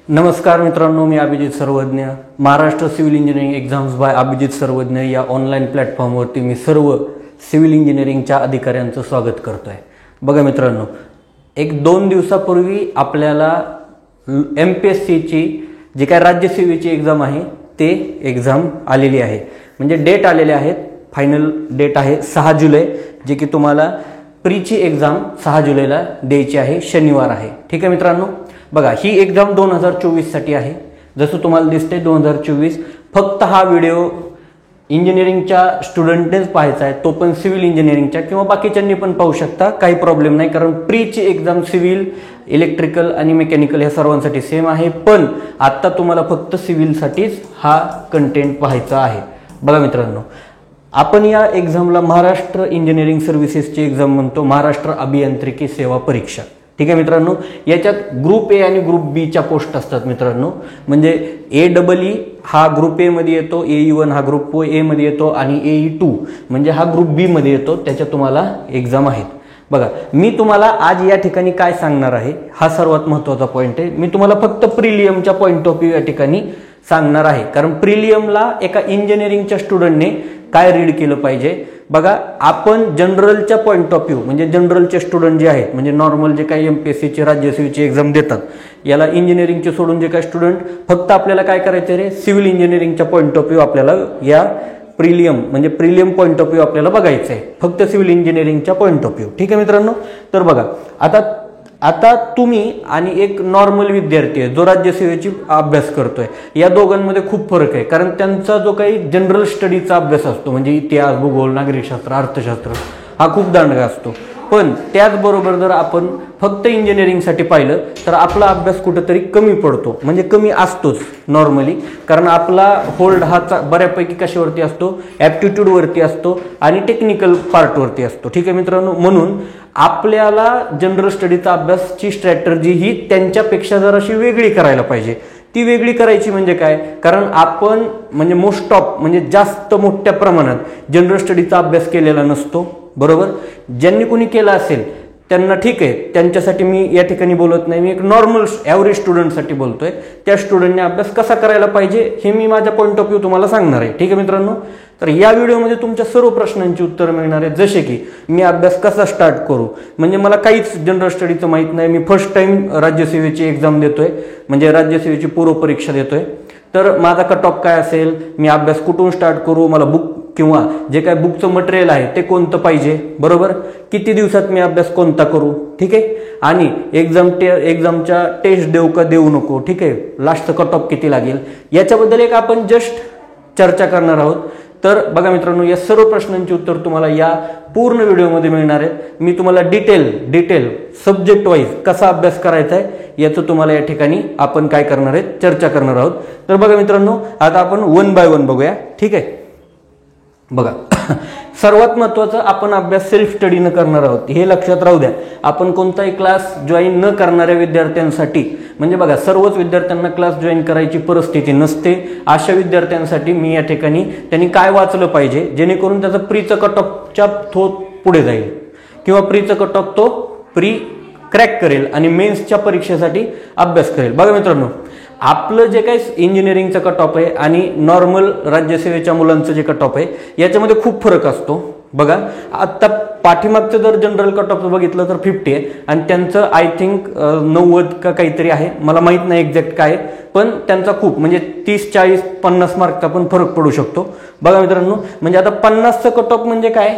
नमस्कार मित्रांनो, मी Abhijit Sarvagya. Maharashtra civil engineering exams by Abhijit Sarvagya या ऑनलाईन प्लॅटफॉर्मवरती मी सर्व सिव्हिल इंजिनिअरिंगच्या अधिकाऱ्यांचं स्वागत करतो आहे. बघा मित्रांनो, एक 2 दिवसापूर्वी आपल्याला MPSCची जी काय राज्यसेवेची एक्झाम आहे ते एक्झाम आलेली आहे. म्हणजे डेट आलेले आहेत. फायनल डेट आहे 6 जुलै, जे की तुम्हाला प्रीची एक्झाम 6 जुलैला द्यायची आहे. शनिवार आहे. ठीक आहे मित्रांनो. बघा, ही एक्झाम 2024 साठी आहे. जसं तुम्हाला दिसते 2024. फक्त हा व्हिडिओ इंजिनिअरिंगच्या स्टुडंटनेच पाहायचा आहे, तो पण सिव्हिल इंजिनिअरिंगच्या किंवा बाकीच्यांनी पण पाहू शकता, काही प्रॉब्लेम नाही. कारण प्रीची एक्झाम सिव्हिल, इलेक्ट्रिकल आणि मेकॅनिकल ह्या सर्वांसाठी सेम आहे. पण आत्ता तुम्हाला फक्त सिव्हिलसाठीच हा कंटेंट पाहायचा आहे. बघा मित्रांनो, आपण या एक्झामला महाराष्ट्र इंजिनिअरिंग सर्व्हिसेसची एक्झाम म्हणतो, महाराष्ट्र अभियांत्रिकी सेवा परीक्षा. ठीक आहे मित्रांनो. याच्यात ग्रुप ए आणि ग्रुप बीच्या पोस्ट असतात मित्रांनो. म्हणजे AEE हा ग्रुप ए मध्ये येतो, AE1 हा ग्रुप ए मध्ये येतो आणि AE2 म्हणजे हा ग्रुप बी मध्ये येतो. त्याच्या तुम्हाला एक्झाम आहेत. बघा, मी तुम्हाला आज या ठिकाणी काय सांगणार आहे हा सर्वात महत्त्वाचा पॉईंट आहे. मी तुम्हाला फक्त प्रिलियमच्या पॉईंट ऑफ व्ह्यू या ठिकाणी सांगणार आहे. कारण प्रिलियमला एका इंजिनिअरिंगच्या स्टुडंटने काय रीड केलं पाहिजे. बघा, आपण जनरलच्या पॉईंट ऑफ व्ह्यू म्हणजे जनरलचे स्टुडंट जे आहेत, म्हणजे नॉर्मल जे काही MPSCची राज्यसेवेची एक्झाम देतात, याला इंजिनिअरिंगचे सोडून जे काही स्टुडंट, फक्त आपल्याला काय करायचं रे, सिव्हिल इंजिनिअरिंगच्या पॉईंट ऑफ व्ह्यू आपल्याला या प्रिलियम म्हणजे प्रिलियम पॉईंट ऑफ व्ह्यू आपल्याला बघायचं आहे, फक्त सिव्हिल इंजिनिअरिंगच्या पॉईंट ऑफ व्ह्यू. ठीक आहे मित्रांनो. तर बघा, आता तुम्ही आणि एक नॉर्मल विद्यार्थी आहे जो राज्यसेवेची अभ्यास करतोय, या दोघांमध्ये खूप फरक आहे. कारण त्यांचा जो काही जनरल स्टडीचा अभ्यास असतो, म्हणजे इतिहास, भूगोल, नागरिकशास्त्र, अर्थशास्त्र, हा खूप दांडगा असतो. पण त्याचबरोबर जर आपण फक्त इंजिनिअरिंगसाठी पाहिलं तर आपला अभ्यास कुठेतरी कमी पडतो, म्हणजे कमी असतोच नॉर्मली. कारण आपला होल्ड हा बऱ्यापैकी कशावरती असतो, ॲप्टिट्यूडवरती असतो आणि टेक्निकल पार्टवरती असतो. ठीक आहे मित्रांनो. म्हणून आपल्याला जनरल स्टडीचा अभ्यासची स्ट्रॅटर्जी ही त्यांच्यापेक्षा जराशी वेगळी करायला पाहिजे. ती वेगळी करायची म्हणजे काय, कारण आपण म्हणजे मोस्ट ऑफ म्हणजे जास्त मोठ्या प्रमाणात जनरल स्टडीचा अभ्यास केलेला नसतो. बरोबर. ज्यांनी कोणी केला असेल त्यांना ठीक आहे, त्यांच्यासाठी मी या ठिकाणी बोलत नाही. मी एक नॉर्मल ॲव्हरेज स्टुडंटसाठी बोलतोय. त्या स्टुडंटने अभ्यास कसा करायला पाहिजे हे मी माझ्या पॉईंट ऑफ व्ह्यू तुम्हाला सांगणार आहे. ठीक आहे मित्रांनो. तर या व्हिडिओमध्ये तुमच्या सर्व प्रश्नांची उत्तरं मिळणार आहेत. जसे की मी अभ्यास कसा स्टार्ट करू, म्हणजे मला काहीच जनरल स्टडीचं माहीत नाही, मी फर्स्ट टाइम राज्यसेवेची एक्झाम देतोय, म्हणजे राज्यसेवेची पूर्व परीक्षा देतोय. तर माझा कट ऑफ काय असेल, मी अभ्यास कुठून स्टार्ट करू, मला बुक किंवा जे काय बुकचं मटेरियल आहे ते कोणतं पाहिजे, बरोबर, किती दिवसात मी अभ्यास कोणता करू. ठीक आहे. आणि एक्झामच्या टेस्ट देऊ का देऊ नको. ठीक आहे. लास्टचं कट ऑफ किती लागेल याच्याबद्दल एक आपण जस्ट चर्चा करणार आहोत. तर बघा मित्रांनो, या सर्व प्रश्नांची उत्तर तुम्हाला या पूर्ण व्हिडिओमध्ये मिळणार आहेत. मी तुम्हाला डिटेल सब्जेक्ट वाईज कसा अभ्यास करायचा आहे याचं तुम्हाला या ठिकाणी आपण काय करणार आहे, चर्चा करणार आहोत. तर बघा मित्रांनो, आता आपण 1 बाय 1 बघूया. ठीक आहे. बघा, सर्वात महत्त्वाचं, आपण अभ्यास सेल्फ स्टडीनं करणार आहोत, हे लक्षात राहू द्या. आपण कोणताही क्लास जॉईन न करणाऱ्या विद्यार्थ्यांसाठी, म्हणजे बघा, सर्वच विद्यार्थ्यांना क्लास जॉईन करायची परिस्थिती नसते. अशा विद्यार्थ्यांसाठी मी या ठिकाणी त्यांनी काय वाचलं पाहिजे जेणेकरून त्याचा प्रीचं कट ऑफच्या पुढे जाईल किंवा प्रीचं कट ऑफ तो प्री क्रॅक करेल आणि मेन्सच्या परीक्षेसाठी अभ्यास करेल. बघा मित्रांनो, आपलं जे काही इंजिनिअरिंगचं कट ऑफ आहे आणि नॉर्मल राज्यसेवेच्या मुलांचं जे कट ऑफ आहे याच्यामध्ये खूप फरक असतो. बघा, आता पाठीमागचं जर जनरल कट ऑफ बघितलं तर 50 आहे आणि त्यांचं आय थिंक 90 का काहीतरी आहे, मला माहित नाही एक्झॅक्ट काय, पण त्यांचा खूप म्हणजे 30, 40, 50 मार्कचा पण फरक पडू शकतो. बघा मित्रांनो, म्हणजे आता 50चं कट ऑफ म्हणजे काय,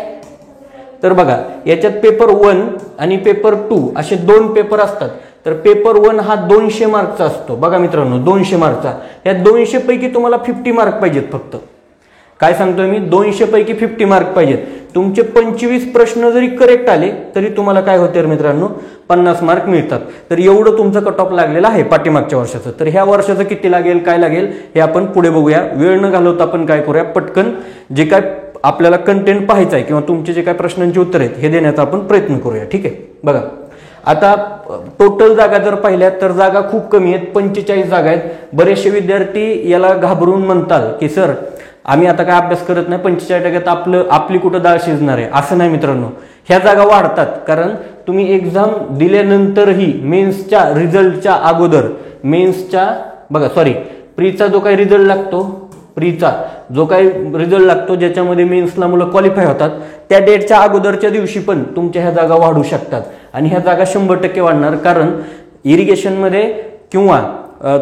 तर बघा, याच्यात पेपर 1 आणि पेपर 2 असे 2 पेपर असतात. तर पेपर 1 हा 200 मार्कचा असतो. बघा मित्रांनो, 200 मार्कचा. या 200 पैकी तुम्हाला 50 मार्क पाहिजेत फक्त. काय सांगतोय मी, 200 पैकी 50 मार्क पाहिजेत. तुमचे 25 प्रश्न जरी करेक्ट आले तरी तुम्हाला काय होते मित्रांनो, 50 मार्क मिळतात. तर एवढं तुमचं कट ऑफ लागलेलं आहे पाठीमागच्या वर्षाचं. तर ह्या वर्षाचं किती लागेल, काय लागेल हे आपण पुढे बघूया. वेळ न घालवता आपण काय करूया, पटकन जे काय आपल्याला कंटेंट पाहायचं आहे किंवा तुमचे जे काय प्रश्नांची उत्तर आहेत हे देण्याचा आपण प्रयत्न करूया. ठीक आहे. बघा, आता टोटल जागा जर पाहिल्या तर जागा खूप कमी आहेत, 45 जागा आहेत. बरेचसे विद्यार्थी याला घाबरून म्हणतात की सर आम्ही आता काय अभ्यास करत नाही, 45% आपली कुठं डाळ शिजणार आहे. असं नाही मित्रांनो, ह्या जागा वाढतात. कारण तुम्ही एक्झाम दिल्यानंतरही मेन्सच्या रिझल्टच्या अगोदर प्रीचा जो काही रिझल्ट लागतो, प्रीचा जो काही रिझल्ट लागतो ज्याच्यामध्ये मेन्सला मुलं क्वालिफाय होतात, त्या डेटच्या अगोदरच्या दिवशी पण तुमच्या ह्या जागा वाढू शकतात आणि ह्या जागा 100% वाढणार. कारण इरिगेशनमध्ये किंवा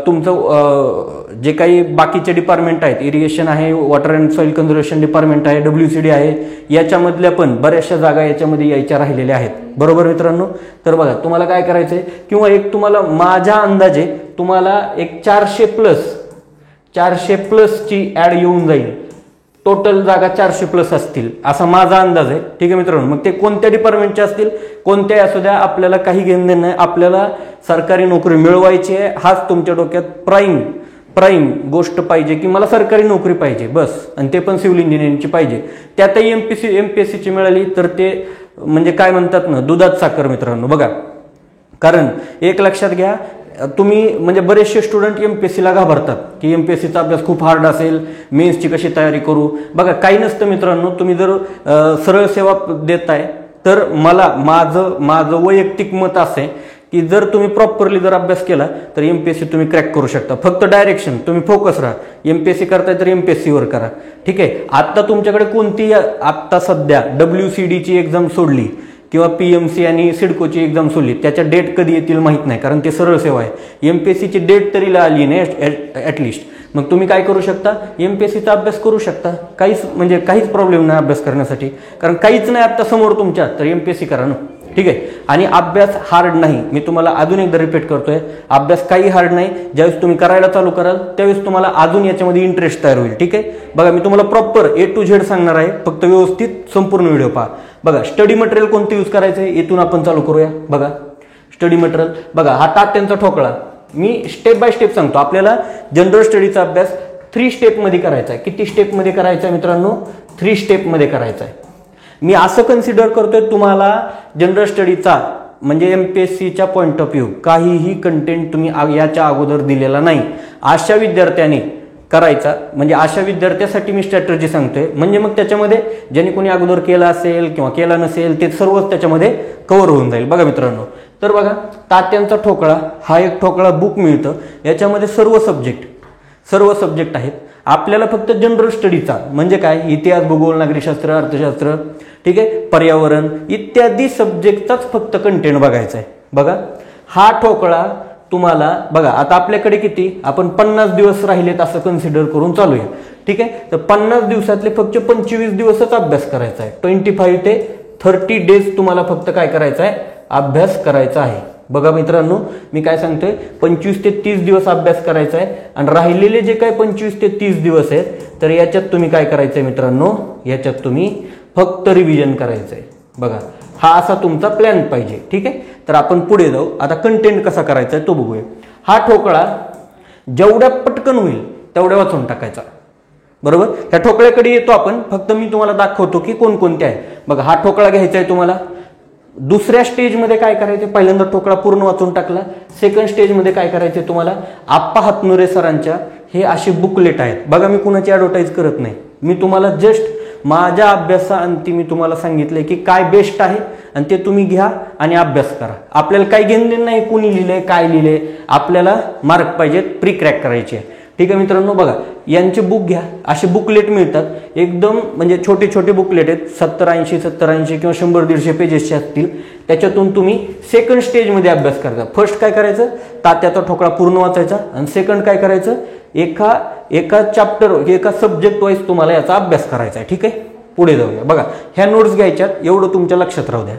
तुमचं जे काही बाकीचे डिपार्टमेंट आहेत, इरिगेशन आहे, water and soil conservation department आहे, WCD आहे, याच्यामधल्या पण बऱ्याचशा जागा याच्यामध्ये यायच्या राहिलेल्या आहेत. बरोबर मित्रांनो. तर बघा तुम्हाला काय करायचंय, किंवा एक तुम्हाला माझ्या अंदाजे तुम्हाला एक 400 प्लसची ऍड येऊन जाईल. टोटल जागा 400+ असतील असा माझा अंदाज आहे. ठीक आहे मित्रांनो. मग ते कोणत्या डिपार्टमेंटचे असतील, कोणत्याही असू द्या, आपल्याला काही घेणं देणं नाही. आपल्याला सरकारी नोकरी मिळवायची आहे, हाच तुमच्या डोक्यात प्राईम गोष्ट पाहिजे की मला सरकारी नोकरी पाहिजे बस, आणि ते पण सिव्हिल इंजिनिअरिंगची पाहिजे. त्यातही MPSCची मिळाली तर ते म्हणजे काय म्हणतात ना, दुधात साखर मित्रांनो. बघा, कारण एक लक्षात घ्या, तुम्ही म्हणजे बरेचसे स्टुडंट MPSCला घाबरतात की MPSCचा अभ्यास खूप हार्ड असेल, मेन्सची कशी तयारी करू. बघा काही नसतं मित्रांनो. तुम्ही जर सरळ सेवा देताय तर माझं वैयक्तिक मत असं आहे की जर तुम्ही प्रॉपरली जर अभ्यास केला तर MPSC तुम्ही क्रॅक करू शकता. फक्त डायरेक्शन, तुम्ही फोकस राहा. MPSC करताय तर MPSCवर करा. ठीक आहे. आता तुमच्याकडे कोणती आत्ता सध्या WCDची एक्झाम सोडली किंवा PMC आणि सिडकोची एक्झाम सोडली, त्याच्या डेट कधी येतील माहित नाही, कारण ते सरळ सेवा आहे. MPSCची डेट तरी आली नाही ॲटलिस्ट. मग तुम्ही काय करू शकता, MPSCचा अभ्यास करू शकता. काहीच प्रॉब्लेम नाही अभ्यास करण्यासाठी, कारण काहीच नाही आता समोर तुमच्या, तर MPSC करा ना. ठीक आहे. आणि अभ्यास हार्ड नाही. मी तुम्हाला अजून एकदा रिपीट करतोय, अभ्यास काही हार्ड नाही. ज्यावेळेस तुम्ही करायला चालू कराल त्यावेळेस तुम्हाला अजून याच्यामध्ये इंटरेस्ट तयार होईल. ठीक आहे. बघा मी तुम्हाला प्रॉपर A to Z सांगणार आहे, फक्त व्यवस्थित संपूर्ण व्हिडिओ पहा. बघा स्टडी मटेरियल कोणतं यूज करायचं आहे इथून आपण चालू करूया. बघा स्टडी मटेरियल, बघा हा तात्यांचा ठोकळा. मी स्टेप बाय स्टेप सांगतो. आपल्याला जनरल स्टडीचा अभ्यास 3 स्टेपमध्ये करायचा आहे. किती स्टेपमध्ये करायचा आहे मित्रांनो? 3 स्टेपमध्ये करायचा आहे. मी असं कन्सिडर करतोय तुम्हाला जनरल स्टडीचा म्हणजे MPSCच्या पॉईंट ऑफ व्ह्यू काहीही कंटेंट तुम्ही याच्या अगोदर दिलेला नाही, अशा विद्यार्थ्यांनी करायचा. म्हणजे अशा विद्यार्थ्यासाठी मी स्ट्रॅटेजी सांगतोय. म्हणजे मग त्याच्यामध्ये ज्यांनी कोणी अगोदर केला असेल किंवा केला नसेल ते सर्वच त्याच्यामध्ये कव्हर होऊन जाईल. बघा मित्रांनो, तर बघा तात्यांचा ठोकळा हा एक ठोकळा बुक मिळतं. याच्यामध्ये सर्व सब्जेक्ट आहेत. आपल्याला फक्त जनरल स्टडीचा म्हणजे काय, इतिहास, भूगोल, नागरिकशास्त्र, अर्थशास्त्र, ठीक आहे, पर्यावरण इत्यादी सब्जेक्टचाच फक्त कंटेंट बघायचा आहे. बघा हा ठोकळा तुम्हाला, बघा आता आपल्याकडे किती, आपण 50 दिवस राहिलेत असं कन्सिडर करून चालूया. ठीक आहे. तर 50 दिवसातले फक्त 25 दिवसच अभ्यास करायचा आहे. 25 ते 30 डेज तुम्हाला फक्त काय करायचं आहे, अभ्यास करायचा आहे. बघा मित्रांनो, मी काय सांगतोय, 25 ते 30 दिवस अभ्यास करायचा आहे. आणि राहिलेले जे काही 25 ते 30 दिवस आहेत, तर याच्यात तुम्ही काय करायचंय मित्रांनो, याच्यात तुम्ही फक्त रिव्हिजन करायचंय. बघा हा असा तुमचा प्लॅन पाहिजे. ठीक आहे. तर आपण पुढे जाऊ. आता कंटेंट कसा करायचा आहे तो बघूया. हा ठोकळा जेवढ्या पटकन होईल तेवढ्या वाचून टाकायचा. बरोबर. त्या ठोकळ्याकडे येतो आपण. फक्त मी तुम्हाला दाखवतो की कोणकोणते आहे. बघा हा ठोकळा घ्यायचा आहे तुम्हाला. दुसऱ्या स्टेजमध्ये काय करायचे, पहिल्यांदा ठोकळा पूर्ण वाचून टाकला. सेकंड स्टेजमध्ये काय करायचे तुम्हाला, आप्पा हातनुरे सरांच्या हे असे बुकलेट आहेत. बघा मी कुणाची ॲडव्हर्टाईज करत नाही, मी तुम्हाला जस्ट माझ्या अभ्यासाअंती मी तुम्हाला सांगितलंय की काय बेस्ट आहे आणि ते तुम्ही घ्या आणि अभ्यास करा. आपल्याला काही घेणं नाही कुणी लिहिलंय काय लिहिलंय, आपल्याला मार्क पाहिजेत, प्री क्रॅक करायचे. ठीक आहे मित्रांनो. बघा यांचे बुक घ्या. असे बुकलेट मिळतात एकदम म्हणजे छोटे बुकलेट आहेत. 70-80 किंवा 100-150 पेजेसचे असतील. त्याच्यातून तुम्ही सेकंड स्टेजमध्ये अभ्यास करायचा. फर्स्ट काय करायचं, तात्याचा ठोकळा पूर्ण वाचायचा. आणि सेकंड काय करायचं, एका चॅप्टर एका सब्जेक्ट वाईज तुम्हाला याचा अभ्यास करायचा आहे. ठीक आहे. पुढे जाऊया. बघा ह्या नोट्स घ्यायच्यात, एवढं तुमच्या लक्षात राहू द्या.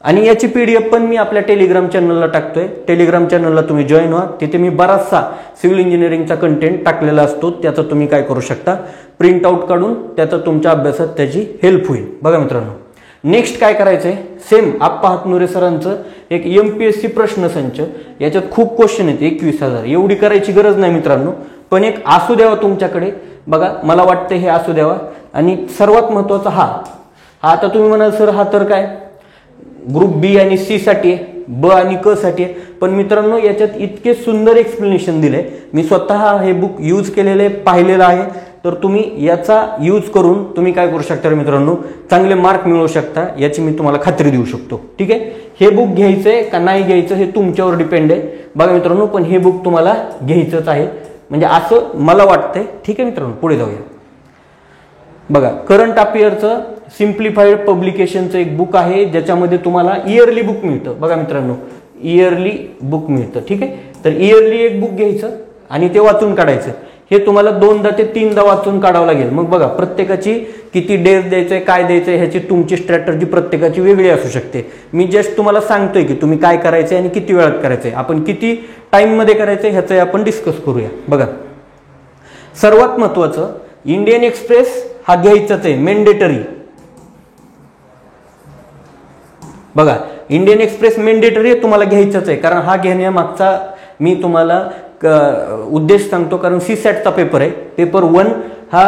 आणि याची PDF पण मी आपल्या टेलिग्राम चॅनलला टाकतोय. टेलिग्राम चॅनलला तुम्ही जॉईन व्हा. तिथे मी बराचसा सिव्हिल इंजिनिअरिंगचा कंटेंट टाकलेला असतो. त्याचं तुम्ही काय करू शकता, प्रिंट आउट काढून त्याचा तुमच्या अभ्यासात त्याची हेल्प होईल. बघा मित्रांनो, नेक्स्ट काय करायचंय, सेम आप्पा हातनुरे सरांचं एक MPSC प्रश्नसंच. याच्यात खूप क्वेश्चन आहेत, 21,000. एवढी करायची गरज नाही मित्रांनो, पण एक असू द्यावा तुमच्याकडे. बघा मला वाटतं हे असू द्यावा. आणि सर्वात महत्वाचा हा आता तुम्ही म्हणाल सर हा तर काय ग्रुप B आणि C साठी आहे. ब आणि क साठी आहे. पण मित्रांनो याच्यात इतके सुंदर एक्सप्लेनेशन दिले, मी स्वतः हे बुक यूज केलेले पाहिलेलं आहे. तर तुम्ही याचा यूज करून तुम्ही काय करू शकता मित्रांनो, चांगले मार्क मिळवू शकता, याची मी तुम्हाला खात्री देऊ शकतो. ठीक आहे, हे बुक घ्यायचंय का नाही घ्यायचं हे तुमच्यावर डिपेंड आहे बघा मित्रांनो, पण हे बुक तुम्हाला घ्यायचंच आहे म्हणजे असं मला वाटतंय. ठीक आहे मित्रांनो, पुढे जाऊया. बघा, करंट अफेअरचं सिम्प्लिफाईड पब्लिकेशनचं एक बुक आहे, ज्याच्यामध्ये तुम्हाला इयरली बुक मिळतं. बघा मित्रांनो, इयरली बुक मिळतं. ठीक आहे, तर इयरली एक बुक घ्यायचं आणि ते वाचून काढायचं. हे तुम्हाला 2दा ते 3दा वाचून काढावं लागेल. मग बघा, प्रत्येकाची किती डेज द्यायचंय, काय द्यायचंय, ह्याची तुमची स्ट्रॅटर्जी प्रत्येकाची वेगळी असू शकते. मी जस्ट तुम्हाला सांगतोय की तुम्ही काय करायचंय आणि किती वेळात करायचंय, आपण किती टाइम मध्ये करायचंय ह्याचं आपण डिस्कस करूया. बघा, सर्वात महत्वाचं, इंडियन एक्सप्रेस हा घ्यायचाच आहे, मेंडेटरी. बघा, इंडियन एक्सप्रेस मेंडेटरी तुम्हाला घ्यायचाच आहे, कारण हा घेण्यामागचा मी तुम्हाला उद्देश सांगतो. कारण सीसॅटचा पेपर आहे, पेपर 1 हा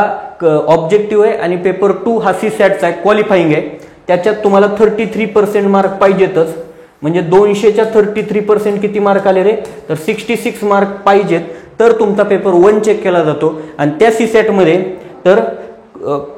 ऑब्जेक्टिव्ह आहे आणि पेपर 2 हा सीसॅटचा आहे, क्वालिफाईंग आहे. त्याच्यात तुम्हाला 33% मार्क पाहिजेतच. म्हणजे 200च्या 33% किती मार्क आले रे, तर 66 मार्क पाहिजेत, तर तुमचा पेपर 1 चेक केला जातो. आणि त्या सीसॅटमध्ये तर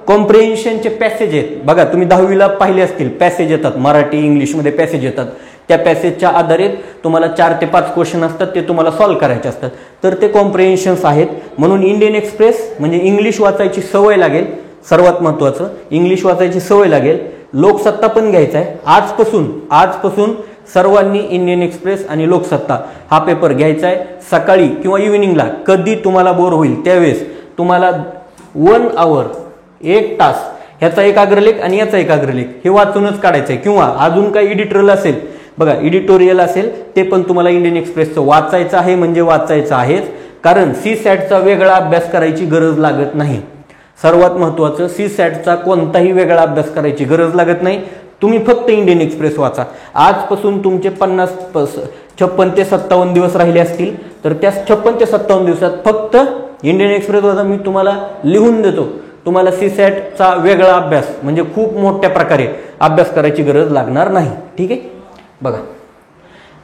कॉम्प्रिहेन्शनचे पॅसेज आहेत. बघा, तुम्ही 10वीला पाहिले असतील, पॅसेज येतात, मराठी इंग्लिशमध्ये पॅसेज येतात. त्या पॅसेजच्या आधारे तुम्हाला 4 ते 5 क्वेश्चन असतात, ते तुम्हाला सॉल्व्ह करायचे असतात. तर ते कॉम्प्रिहेन्शन्स आहेत. म्हणून इंडियन एक्सप्रेस म्हणजे इंग्लिश वाचायची सवय लागेल. सर्वात महत्त्वाचं, इंग्लिश वाचायची सवय लागेल. लोकसत्ता पण घ्यायचा आहे. आजपासून सर्वांनी इंडियन एक्सप्रेस आणि लोकसत्ता हा पेपर घ्यायचा आहे. सकाळी किंवा इव्हिनिंगला कधी तुम्हाला बोर होईल त्यावेळेस तुम्हाला 1 आवर, 1 तास ह्याचा एक अग्रलेख आणि याचा एक अग्रलेख हे वाचूनच काढायचं आहे. किंवा अजून काही एडिटोरियल असेल, बघा एडिटोरियल असेल, ते पण तुम्हाला इंडियन एक्सप्रेसचं वाचायचं आहे, म्हणजे वाचायचं आहेच. कारण सीसॅटचा वेगळा अभ्यास करायची गरज लागत नाही. सर्वात महत्त्वाचं, सीसॅटचा कोणताही वेगळा अभ्यास करायची गरज लागत नाही. तुम्ही फक्त इंडियन एक्सप्रेस वाचा. आजपासून तुमचे 56 ते 57 दिवस राहिले असतील, तर त्या 56 ते 57 दिवसात फक्त इंडियन एक्सप्रेस वाचा. मी तुम्हाला लिहून देतो, तुम्हाला सीसॅटचा वेगळा अभ्यास म्हणजे खूप मोठ्या प्रकारे अभ्यास करायची गरज लागणार नाही. ठीक आहे, बघा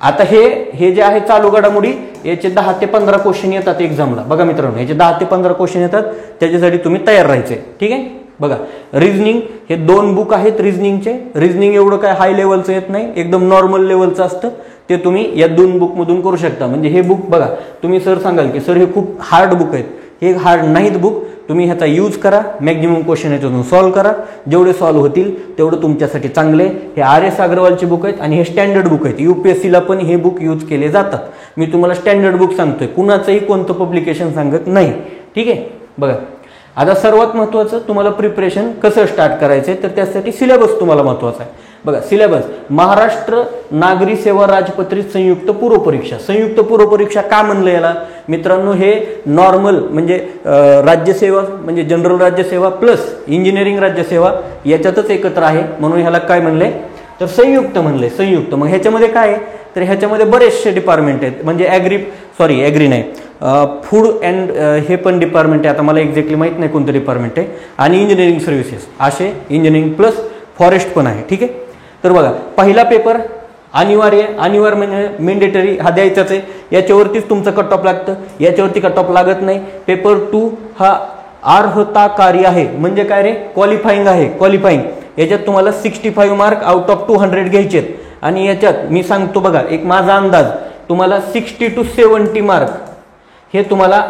आता हे जे आहे चालू घडामोडी, याचे 10 ते 15 क्वेश्चन येतात एक्झामला. बघा मित्रांनो, याचे 10 ते 15 क्वेश्चन येतात, त्याच्यासाठी तुम्ही तयार राहायचे. ठीक आहे, बघा रिझनिंग हे 2 बुक आहेत रिझनिंगचे. रिझनिंग एवढं काय हाय लेवलचं येत नाही, एकदम नॉर्मल लेवलचं असतं. ते तुम्ही या 2 बुकमधून करू शकता. म्हणजे हे बुक बघा, तुम्ही सर सांगाल की सर हे खूप हार्ड बुक आहेत, हे हार्ड नाहीत बुक. तुम्ही ह्याचा यूज करा, मॅक्झिमम क्वेश्चन याच्यातून सॉल्व्ह करा. जेवढे सॉल्व्ह होतील तेवढं तुमच्यासाठी चांगले. हे RS अग्रवालचे बुक आहेत आणि हे स्टँडर्ड बुक आहेत. UPSCला पण हे बुक यूज केले जातात. मी तुम्हाला स्टँडर्ड बुक सांगतोय, कुणाचंही कोणतं पब्लिकेशन सांगत नाही. ठीक आहे, बघा आता सर्वात महत्त्वाचं, तुम्हाला प्रिपरेशन कसं स्टार्ट करायचंय, तर त्यासाठी सिलेबस तुम्हाला महत्त्वाचा आहे. बघा सिलेबस, महाराष्ट्र नागरी सेवा राजपत्रित संयुक्त पूर्व परीक्षा. संयुक्त पूर्व परीक्षा का म्हणलं याला मित्रांनो, हे नॉर्मल म्हणजे राज्यसेवा म्हणजे जनरल राज्यसेवा प्लस इंजिनिअरिंग राज्यसेवा याच्यातच एकत्र आहे, म्हणून ह्याला काय म्हणले तर संयुक्त म्हणले. संयुक्त मग ह्याच्यामध्ये काय आहे, तर ह्याच्यामध्ये बरेचसे डिपार्टमेंट आहेत. म्हणजे ॲग्री नाही, फूड अँड हे पण डिपार्टमेंट आहे. आता मला एक्झॅक्टली माहीत नाही कोणतं डिपार्टमेंट आहे. आणि इंजिनिअरिंग सर्व्हिसेस, असे इंजिनिअरिंग प्लस फॉरेस्ट पण आहे. ठीक आहे, तर बघा पहिला पेपर अनिवार्य म्हणजे मेंडेटरी हा द्यायचाच आहे. याच्यावरतीच तुमचं कट ऑफ लागतं, याच्यावरती कट ऑफ लागत नाही. पेपर 2 हा अर्हताकारी आहे, म्हणजे काय रे, क्वालिफाईंग आहे. क्वालिफाईंग याच्यात तुम्हाला 65 मार्क आउट ऑफ 200 घ्यायचे आहेत. आणि याच्यात मी सांगतो बघा, एक माझा अंदाज, तुम्हाला 60 to 70 मार्क हे तुम्हाला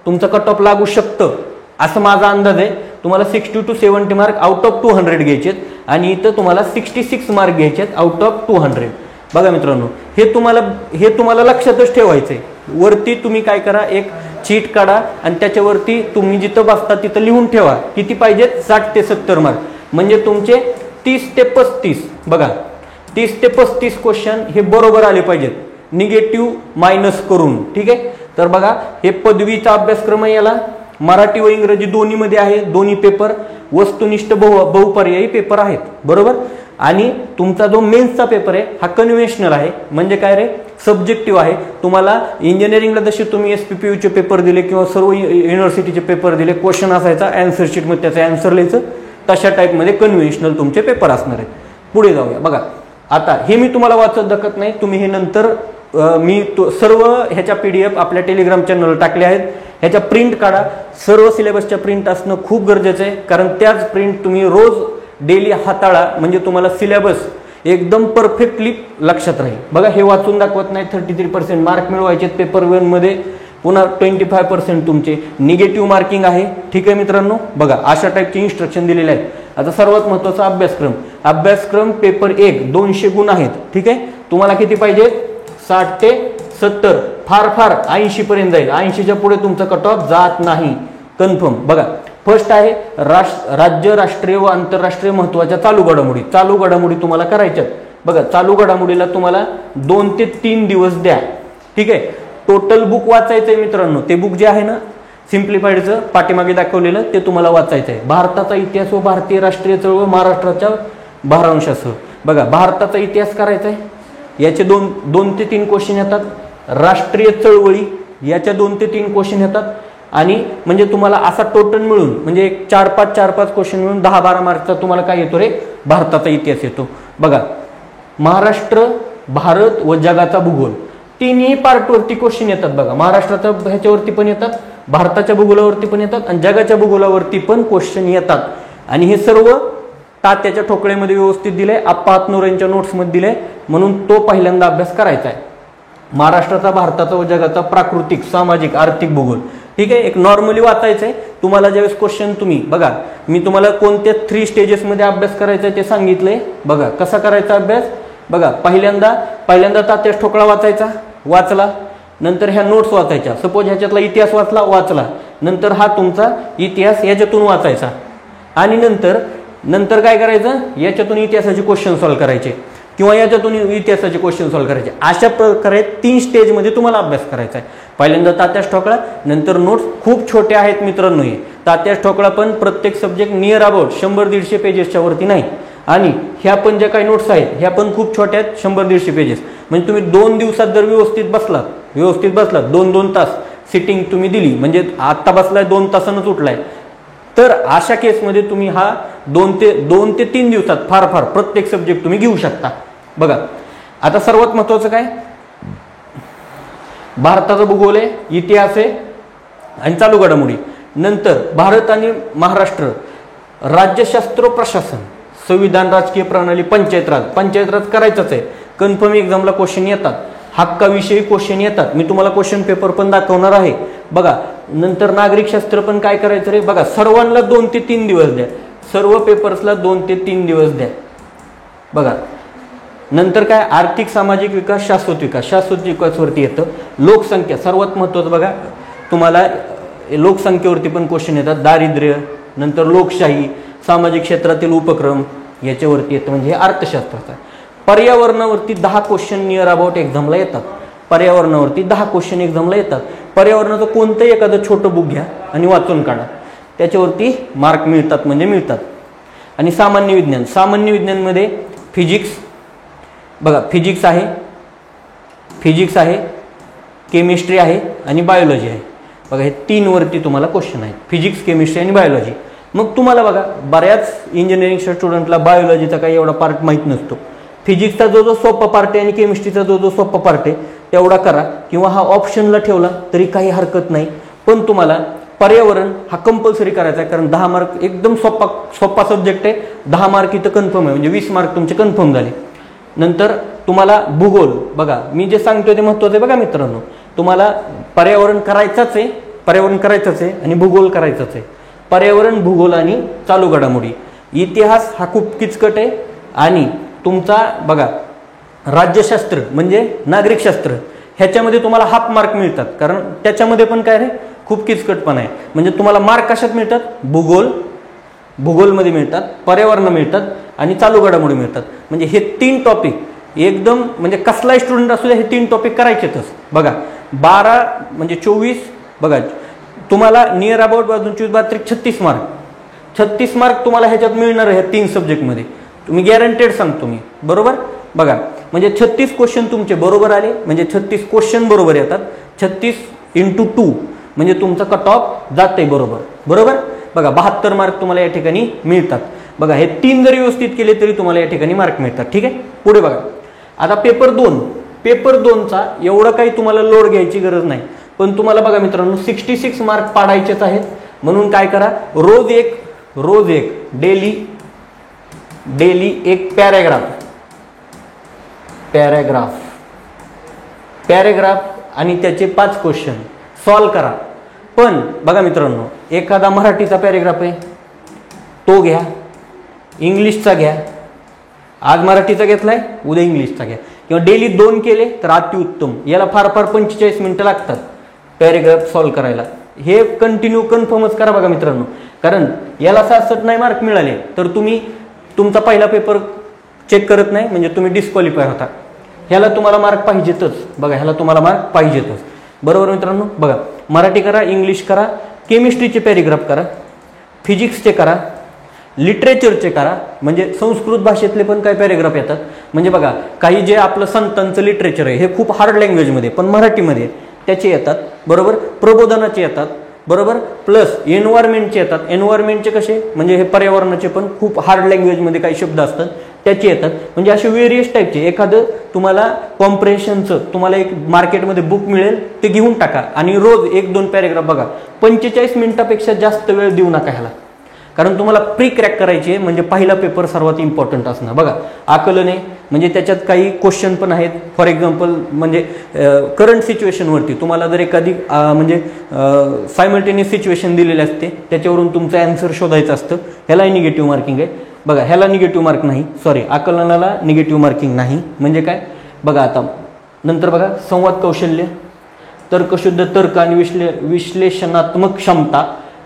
तुमचं कट ऑफ लागू शकतं, असं माझा अंदाज आहे. तुम्हाला 60 to 70 मार्क आउट ऑफ 200 घ्यायचे आणि इथं तुम्हाला 66 मार्क घ्यायचे आउट ऑफ 200. बघा मित्रांनो, हे तुम्हाला लक्षातच ठेवायचंय. वरती तुम्ही काय करा, एक चीट काढा आणि त्याच्यावरती तुम्ही जिथं बसता तिथं लिहून ठेवा किती पाहिजेत, 60 ते 70 मार्क. म्हणजे तुमचे 30 ते 35, बघा 30 ते 35 क्वेश्चन हे बरोबर आले पाहिजेत, निगेटिव्ह मायनस करून. ठीक आहे, तर बघा हे पदवीचा अभ्यासक्रम आहे, याला मराठी व इंग्रजी दोन्हीमध्ये आहे. दोन्ही पेपर वस्तुनिष्ठ बहुपर्यायी पेपर आहेत, बरोबर. आणि तुमचा जो मेन्सचा पेपर आहे हा कन्व्हेन्शनल आहे, म्हणजे काय रे, सब्जेक्टिव्ह आहे. तुम्हाला इंजिनिअरिंगला जसे तुम्ही SPPUचे पेपर दिले किंवा सर्व युनिव्हर्सिटीचे पेपर दिले, क्वेश्चन असायचा, अँसर शीटमध्ये त्याचं अँसर लिहायचं, तशा टाईपमध्ये कन्व्हेन्शनल तुमचे पेपर असणार आहेत. पुढे जाऊया. बघा आता हे मी तुम्हाला वाचत दाखवत नाही, तुम्ही हे नंतर मी सर्व ह्याच्या PDF आपल्या टेलिग्राम चॅनलवर टाकले आहेत, ह्याच्या प्रिंट काढा. सर्व सिलेबसच्या प्रिंट असणं खूप गरजेचं आहे, कारण त्याच प्रिंट तुम्ही रोज डेली हाताळा, म्हणजे तुम्हाला सिलेबस एकदम परफेक्टली लक्षात राहील. बघा हे वाचून दाखवत नाही. 33% मार्क मिळवायचे पेपर 1 मध्ये, पुन्हा 25% तुमचे निगेटिव्ह मार्किंग आहे. ठीक आहे मित्रांनो, बघा अशा टाईपचे इन्स्ट्रक्शन दिलेले आहेत. आता सर्वात महत्त्वाचा अभ्यासक्रम पेपर 1 200 गुण आहेत. ठीक आहे, तुम्हाला किती पाहिजे? 60 ते 70, फार 80 पर्यंत जाईल. 80च्या पुढे तुमचा कट ऑफ जात नाही, कन्फर्म. बघा फर्स्ट आहे राज्य, राष्ट्रीय व आंतरराष्ट्रीय महत्त्वाच्या चालू घडामोडी तुम्हाला करायच्यात. बघा चालू घडामोडीला तुम्हाला 2 ते 3 दिवस द्या. ठीक आहे, टोटल बुक वाचायचंय मित्रांनो. ते बुक जे आहे ना सिम्प्लिफाईडचं पाठीमागे दाखवलेलं, ते तुम्हाला वाचायचं आहे. भारताचा इतिहास व भारतीय राष्ट्रीय चळवळ महाराष्ट्राच्या भारांशासह. बघा भारताचा इतिहास करायचा आहे, याचे 2 ते 3 क्वेश्चन येतात. राष्ट्रीय चळवळी याच्या 2 ते 3 क्वेश्चन येतात. आणि म्हणजे तुम्हाला असा टोटल मिळून म्हणजे 4-5 क्वेश्चन मिळून 10-12 मार्कचा तुम्हाला काय येतो रे? भारताचा इतिहास येतो. बघा महाराष्ट्र, भारत व जगाचा भूगोल तिन्ही पार्टवरती क्वेश्चन येतात. बघा महाराष्ट्राच्या ह्याच्यावरती पण येतात, भारताच्या भूगोलावरती पण येतात आणि जगाच्या भूगोलावरती पण क्वेश्चन येतात. आणि हे सर्व तात्याच्या ठोकळ्यामध्ये व्यवस्थित दिले, आप्पा हातनूर यांच्या नोट्समध्ये दिले, म्हणून तो पहिल्यांदा अभ्यास करायचा आहे. महाराष्ट्राचा, भारताचा व जगाचा प्राकृतिक, सामाजिक, आर्थिक भूगोल. ठीक आहे, एक नॉर्मली वाचायचं आहे. तुम्हाला ज्यावेळेस क्वेश्चन तुम्ही बघा मी तुम्हाला कोणत्या 3 स्टेजेसमध्ये अभ्यास करायचा आहे ते सांगितलंय. बघा कसा करायचा अभ्यास. बघा पहिल्यांदा तात्याचा ठोकळा वाचला, नंतर ह्या नोट्स वाचायच्या. सपोज ह्याच्यातला इतिहास वाचला, नंतर हा तुमचा इतिहास याच्यातून वाचायचा. आणि नंतर काय करायचं, याच्यातून इतिहासाचे क्वेश्चन सॉल्व्ह करायचे किंवा याच्यातून इतिहासाचे क्वेश्चन सॉल्व्ह करायचे. अशा प्रकारे 3 स्टेजमध्ये तुम्हाला अभ्यास करायचा आहे. पहिल्यांदा तात्याचा ठोकळा, नंतर नोट्स. खूप छोटे आहेत मित्रांनो हे. तात्याचा ठोकळा पण प्रत्येक सब्जेक्ट नियर अबाउट 100-150 पेजेसच्या वरती नाही. आणि ह्या पण ज्या काही नोट्स आहेत ह्या पण खूप छोट्या आहेत, 100-150 पेजेस. म्हणजे तुम्ही 2 दिवसात जर व्यवस्थित बसलात 2-2 तास सिटिंग तुम्ही दिली, म्हणजे आत्ता बसलाय 2 तासानंच उठलाय, तर अशा केसमध्ये तुम्ही हा 2 ते 3 दिवसात फार प्रत्येक सब्जेक्ट तुम्ही घेऊ शकता. बघा आता सर्वात महत्त्वाचं काय, भारताचा भूगोल आहे, इतिहास आहे आणि चालू घडामोडी. नंतर भारत आणि महाराष्ट्र, राज्यशास्त्र, प्रशासन, संविधान, राजकीय प्रणाली, पंचायत राज करायचंच आहे. कन्फर्म एक्झामला क्वेश्चन येतात. हक्काविषयी क्वेश्चन येतात. मी तुम्हाला क्वेश्चन पेपर पण दाखवणार आहे. बघा नंतर नागरिकशास्त्र पण काय करायचं रे. बघा सर्वांना 2 ते 3 दिवस द्या. सर्व पेपर्सला 2 ते 3 दिवस द्या. बघा नंतर काय, आर्थिक, सामाजिक विकास, शाश्वत विकासवरती येतं. लोकसंख्या सर्वात महत्त्वाचं. बघा तुम्हाला लोकसंख्येवरती पण क्वेश्चन येतात. दारिद्र्य, नंतर लोकशाही, सामाजिक क्षेत्रातील उपक्रम याच्यावरती येतं, म्हणजे हे अर्थशास्त्राचं. पर्यावरणावरती 10 क्वेश्चन नियर अबाउट एक्झामला येतात. पर्यावरणाचं कोणतंही एखादं छोटं बुक घ्या आणि वाचून काढा, त्याच्यावरती मार्क मिळतात. आणि सामान्य विज्ञानमध्ये फिजिक्स, बघा फिजिक्स आहे, केमिस्ट्री आहे आणि बायोलॉजी आहे. बघा हे 3 वरती तुम्हाला क्वेश्चन आहेत, फिजिक्स, केमिस्ट्री आणि बायोलॉजी. मग तुम्हाला बघा बऱ्याच इंजिनिअरिंगच्या स्टुडंटला बायोलॉजीचा काही एवढा पार्ट माहीत नसतो. फिजिक्सचा जो सोपा पार्ट आहे आणि केमिस्ट्रीचा जो सोपा पार्ट आहे तेवढा करा, किंवा हा ऑप्शनला ठेवला तरी काही हरकत नाही. पण तुम्हाला पर्यावरण हा कंपल्सरी करायचा आहे, कारण 10 मार्क एकदम सोपा सब्जेक्ट आहे. 10 मार्क इथं कन्फर्म आहे, म्हणजे 20 मार्क तुमचे कन्फर्म झाले. नंतर तुम्हाला भूगोल, बघा मी जे सांगतोय ते महत्त्वाचं आहे. बघा मित्रांनो, तुम्हाला पर्यावरण करायचंच आहे आणि भूगोल करायचंच आहे. पर्यावरण, भूगोल आणि चालू घडामोडी. इतिहास हा खूप किचकट आहे. आणि तुमचा बघा राज्यशास्त्र म्हणजे नागरिकशास्त्र, ह्याच्यामध्ये तुम्हाला हाफ मार्क मिळतात, कारण त्याच्यामध्ये पण काय रे खूप किचकटपणा आहे. म्हणजे तुम्हाला मार्क कशात मिळतात, भूगोलमध्ये मिळतात, पर्यावरण मिळतात आणि चालू घडामोडी मिळतात. म्हणजे हे 3 टॉपिक एकदम, म्हणजे कसलाही स्टुडंट असू द्या हे 3 टॉपिक करायचेच. बघा 12 म्हणजे 24, बघा तुम्हाला नियर अबाउट 36 मार्क तुम्हाला ह्याच्यात मिळणार आहे. ह्या 3 सब्जेक्टमध्ये तुम्ही गॅरंटेड सांगतो मी, बरोबर. बघा म्हणजे 36 क्वेश्चन तुमचे बरोबर आले, म्हणजे 36 क्वेश्चन बरोबर येतात. 36 × 2 म्हणजे तुमचा कट ऑफ जाते बरोबर. बघा 72 मार्क तुम्हाला या ठिकाणी मिळतात. बघा हे 3 जरी व्यवस्थित केले तरी तुम्हाला या ठिकाणी मार्क मिळतात. ठीक आहे. पुढे बघा, आता पेपर 2चा एवढं काही तुम्हाला लोड घ्यायची गरज नाही, पण तुम्हाला बघा मित्रांनो 66 मार्क पाडायचेच आहेत. म्हणून काय करा, रोज एक डेली एक पॅरेग्राफ आणि त्याचे 5 क्वेश्चन सॉल्व करा. पण बघा मित्रांनो, एखादा मराठीचा पॅरेग्राफ आहे तो घ्या, इंग्लिशचा घ्या, आज मराठीचा घेतलाय उद्या इंग्लिशचा घ्या, किंवा डेली 2 केले तर अतिउत्तम. याला फार 45 मिनिटं लागतात पॅरेग्राफ सॉल्व करायला. हे कंटिन्यू कन्फर्मच करा बघा मित्रांनो, कारण याला 67 नाही मार्क मिळाले तर तुम्ही तुमचा पहिला पेपर चेक करत नाही, म्हणजे तुम्ही डिस्क्वालिफाय होता. ह्याला तुम्हाला मार्क पाहिजेतच बघा, ह्याला तुम्हाला मार्क पाहिजेतच. बरोबर मित्रांनो, बघा मराठी करा, इंग्लिश करा, केमिस्ट्रीचे पॅरेग्राफ करा, फिजिक्सचे करा, लिटरेचरचे करा, म्हणजे संस्कृत भाषेतले पण काही पॅरेग्राफ येतात. म्हणजे बघा, काही जे आपलं संतांचं लिटरेचर आहे हे खूप हार्ड लँग्वेजमध्ये, पण मराठीमध्ये त्याचे येतात. बरोबर, प्रबोधनाचे येतात. बरोबर, प्लस एन्व्हायरमेंटचे येतात. एन्व्हायरमेंटचे कसे, म्हणजे हे पर्यावरणाचे पण खूप हार्ड लँग्वेजमध्ये काही शब्द असतात त्याचे येतात. म्हणजे असे व्हेरियस टाईपचे. एखादं तुम्हाला कॉम्प्रेशनचं तुम्हाला एक मार्केटमध्ये बुक मिळेल ते घेऊन टाका आणि रोज 1-2 पॅरेग्राफ बघा. 45 मिनिटापेक्षा जास्त वेळ देऊ नका ह्याला, कारण तुम्हाला प्री क्रॅक करायची आहे. म्हणजे पहिला पेपर सर्वात इम्पॉर्टंट असणार. बघा आकलन आहे, म्हणजे त्याच्यात काही क्वेश्चन पण आहेत. फॉर एक्झाम्पल म्हणजे करंट सिच्युएशनवरती तुम्हाला जर एखादी म्हणजे सायमल्टेनियस सिच्युएशन दिलेली असते, त्याच्यावरून तुमचं ॲन्सर शोधायचं असतं. ह्यालाही निगेटिव्ह मार्किंग आहे. बघा ह्याला निगेटिव्ह मार्क नाही, सॉरी आकलनाला निगेटिव्ह मार्किंग नाही. म्हणजे काय बघा, आता नंतर बघा संवाद कौशल्य, तर्कशुद्ध तर्क आणि विश्लेषणात्मक क्षमता,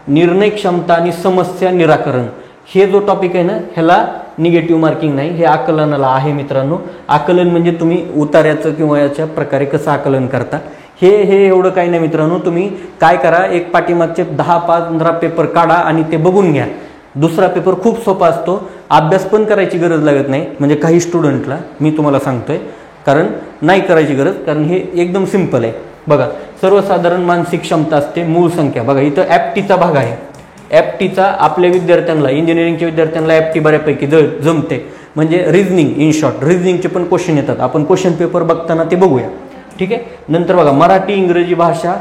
निर्णय क्षमता आणि समस्या निराकरण, हे जो टॉपिक आहे ना ह्याला निगेटिव्ह मार्किंग नाही, हे आकलनाला आहे मित्रांनो. आकलन म्हणजे तुम्ही उतार्याचं किंवा याच्या प्रकारे कसं आकलन करता, हे एवढं काही नाही मित्रांनो. तुम्ही काय करा, एक पाठीमागचे 10-15 पेपर काढा आणि ते बघून घ्या. दुसरा पेपर खूप सोपा असतो, अभ्यास पण करायची गरज लागत नाही. म्हणजे काही स्टुडंटला मी तुम्हाला सांगतोय, कारण नाही करायची गरज, कारण हे एकदम सिंपल आहे. बघा, सर्वसाधारण मानसिक क्षमता असते, मूळ संख्या. बघा इथं ॲप्टीचा भाग आहे. ॲप्टीचा आपल्या विद्यार्थ्यांना, इंजिनिअरिंगच्या विद्यार्थ्यांना ॲप्टी बऱ्यापैकी जमते. म्हणजे रिझनिंग, इन शॉर्ट रिझनिंगचे पण क्वेश्चन येतात. आपण क्वेश्चन पेपर बघताना ते बघूया, ठीक आहे. नंतर बघा मराठी इंग्रजी भाषा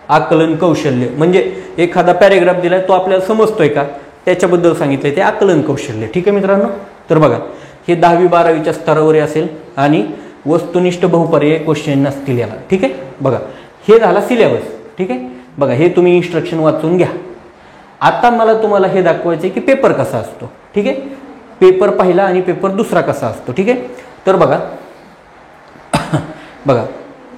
आकलन कौशल्य, म्हणजे एखादा पॅरेग्राफ दिलाय तो आपल्याला समजतोय का त्याच्याबद्दल सांगितलंय, ते आकलन कौशल्य, ठीक आहे मित्रांनो. तर बघा हे 10वी-12वीच्या स्तरावर असेल आणि वस्तुनिष्ठ बहुपर्यायी क्वेश्चन नसतील याला, ठीक आहे. बघा हे झाला सिलेबस, ठीक आहे. बघा हे तुम्ही इन्स्ट्रक्शन वाचून घ्या. आता मला तुम्हाला हे दाखवायचं आहे की पेपर कसा असतो, ठीक आहे. पेपर पहिला आणि पेपर दुसरा कसा असतो, ठीक आहे. तर बघा बघा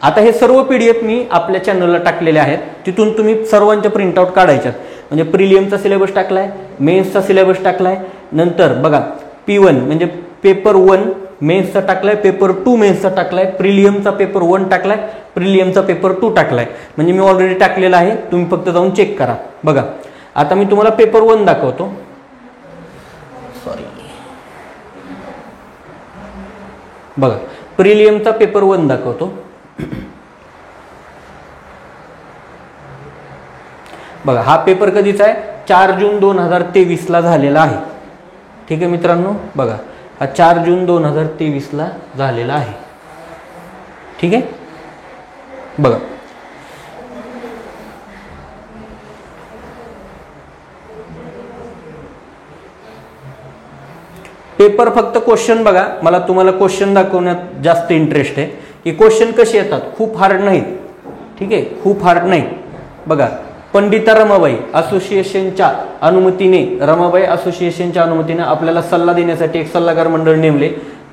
आता हे सर्व PDF मी आपल्या चॅनलला टाकलेले आहेत. तिथून तुम्ही सर्वांच्या प्रिंटआउट काढायच्यात. म्हणजे प्रिलियमचा सिलेबस टाकलाय, मेन्सचा सिलेबस टाकलाय, नंतर बघा P1 म्हणजे पेपर 1 मेन्सचा टाकलाय, पेपर 2 मेन्सचा टाकलाय, प्रिलियमचा पेपर 1 टाकलाय, प्रिलियमचा पेपर 2 टाकलाय. म्हणजे मी ऑलरेडी टाकलेला आहे, तुम्ही फक्त जाऊन चेक करा. बघा आता मी तुम्हाला पेपर 1 दाखवतो. सॉरी, बघा प्रिलियमचा पेपर 1 दाखवतो. बघा हा पेपर कधीचा आहे, 4 जून 2023ला झालेला आहे, ठीक आहे मित्रांनो. बघा हा 4 जून 2023ला झालेला आहे, ठीक आहे. बघा पेपर फक्त क्वेश्चन बघा, मला तुम्हाला क्वेश्चन दाखवण्यात जास्त इंटरेस्ट आहे की क्वेश्चन कसे येतात. खूप हार्ड नाहीत, ठीक आहे, खूप हार्ड नाही. बघा पंडिता रमाबाई असोसिएशनच्या अनुमतीने आपल्याला सल्ला देण्यासाठी एक सल्लागार मंडळ नेमले.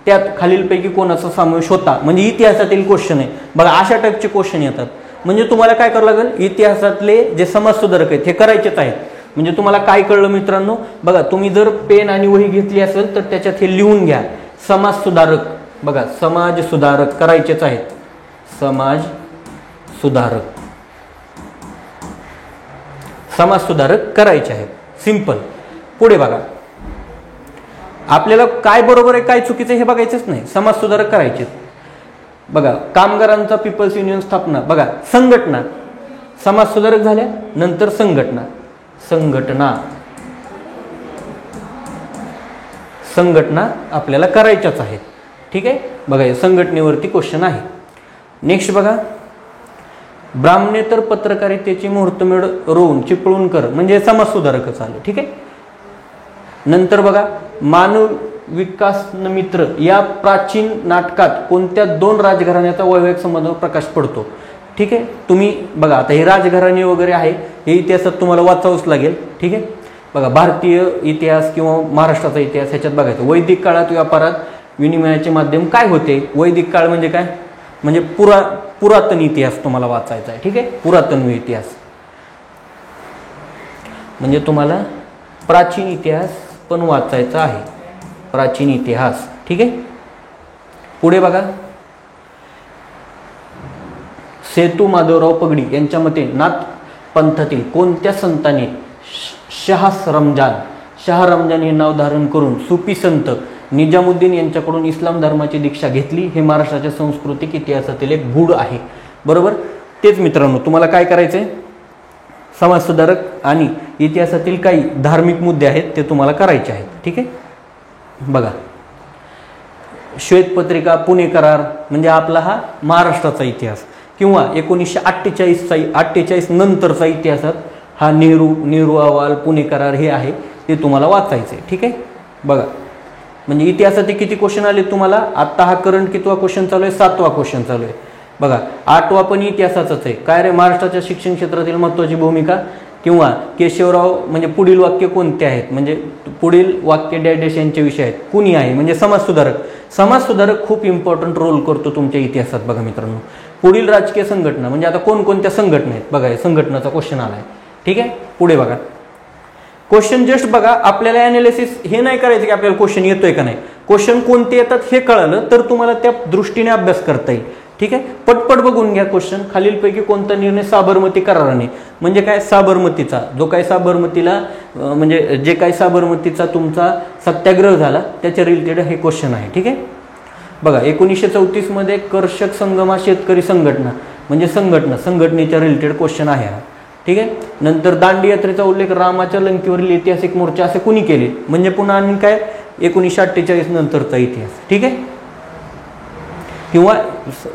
त्यात खालीलपैकी कोणाचा समावेश होता, म्हणजे इतिहासातील क्वेश्चन आहे. बघा अशा टाईपचे क्वेश्चन येतात. म्हणजे तुम्हाला काय करावं लागेल, इतिहासातले जे समाजसुधारक आहेत हे करायचेच आहेत. म्हणजे तुम्हाला काय कळलं मित्रांनो, बघा तुम्ही जर पेन आणि वही घेतली असेल तर त्याच्यात हे लिहून घ्या, समाज सुधारक. बघा समाज सुधारक करायचेच आहेत, समाज सुधारक करायचे आहेत, सिंपल. पुढे बघा आपल्याला काय बरोबर आहे काय चुकीचं हे बघायचंच नाही, समाज सुधारक करायचे. बघा कामगारांचा पीपल्स युनियन स्थापना, बघा संघटना, समाज सुधारक झाल्या नंतर संघटना आपल्याला करायच्याच आहेत, ठीक आहे, बघा हे संघटनेवरती क्वेश्चन आहे. नेक्स्ट बघा, ब्राह्मणेतर पत्रकारितेची मुहूर्तमेढ रोवून चिपळूणकर म्हणजे समाजसुधारकच आले. ठीक आहे. नंतर बघा, मानव विकास मित्र या प्राचीन नाटकात कोणत्या दोन राजघराण्याचा वैवाहिक संबंध प्रकाश पडतो. ठीक आहे, तुम्ही बघा आता हे राजघराणे वगैरे आहे हे इतिहासात तुम्हाला वाचावंच लागेल. ठीक आहे, बघा भारतीय इतिहास किंवा महाराष्ट्राचा इतिहास ह्याच्यात बघायचं. वैदिक काळात व्यापारात विनिमयाचे माध्यम काय होते. वैदिक काळ म्हणजे काय, म्हणजे पुरातन इतिहास तुम्हाला वाचायचा आहे. ठीक आहे, पुरातन इतिहास म्हणजे तुम्हाला प्राचीन इतिहास पण वाचायचा आहे, प्राचीन इतिहास. ठीक आहे, पुढे बघा, सेतू माधवराव पगडी यांच्या मते नाथ पंथातील कोणत्या संतांनी शाह रमजान हे नाव धारण करून सुफी संत निजामुद्दीन यांच्याकडून इस्लाम धर्माची दीक्षा घेतली. हे महाराष्ट्राच्या सांस्कृतिक इतिहासातील एक गूढ आहे. बरोबर, तेच मित्रांनो तुम्हाला काय करायचं आहे, समाजसुधारक आणि इतिहासातील काही धार्मिक मुद्दे आहेत ते तुम्हाला करायचे आहेत. ठीक आहे, बघा श्वेतपत्रिका, पुणे करार म्हणजे आपला हा महाराष्ट्राचा इतिहास किंवा 1948 नंतरचा इतिहासात हा नेहरू अहवाल, पुणे करार हे आहे ते तुम्हाला वाचायचं आहे. ठीक आहे, बघा म्हणजे इतिहासाचे किती क्वेश्चन आले तुम्हाला. आत्ता हा करंट कितवा क्वेश्चन चालू आहे, 7वा क्वेश्चन चालू आहे. बघा 8वा पण इतिहासाचाच आहे. काय रे, महाराष्ट्राच्या शिक्षण क्षेत्रातील महत्त्वाची भूमिका किंवा केशवराव म्हणजे पुढील वाक्य कोणते आहेत, म्हणजे पुढील वाक्य डॅश यांचे विषय आहेत. कुणी आहे म्हणजे समाजसुधारक खूप इम्पॉर्टंट रोल करतो तुमच्या इतिहासात. बघा मित्रांनो, पुढील राजकीय संघटना म्हणजे आता कोणकोणत्या संघटना आहेत बघा, हे संघटनाचा क्वेश्चन आला आहे. ठीक आहे, पुढे बघा क्वेश्चन जस्ट बघा, आपल्याला ॲनालिसिस हे नाही करायचं की आपल्याला क्वेश्चन येतोय का नाही, क्वेश्चन कोणते येतात हे कळालं तर तुम्हाला त्या दृष्टीने अभ्यास करता येईल. ठीक आहे, पटपट बघून घ्या क्वेश्चन. खालीलपैकी कोणता निर्णय साबरमती कराराने म्हणजे काय, साबरमतीचा जो काही साबरमतीला म्हणजे जे काही साबरमतीचा तुमचा सत्याग्रह झाला त्याच्या रिलेटेड हे क्वेश्चन आहे. ठीक आहे, बघा 1934 मध्ये कर्षक संगमा शेतकरी संघटना म्हणजे संघटनेच्या रिलेटेड क्वेश्चन आहे हा. ठीक आहे, नंतर दांडी यात्रेचा उल्लेख रामाच्या लंकेवरील ऐतिहासिक मोर्चा असे कुणी केले म्हणजे पुन्हा आणि काय 1948 नंतरचा इतिहास. ठीक आहे, किंवा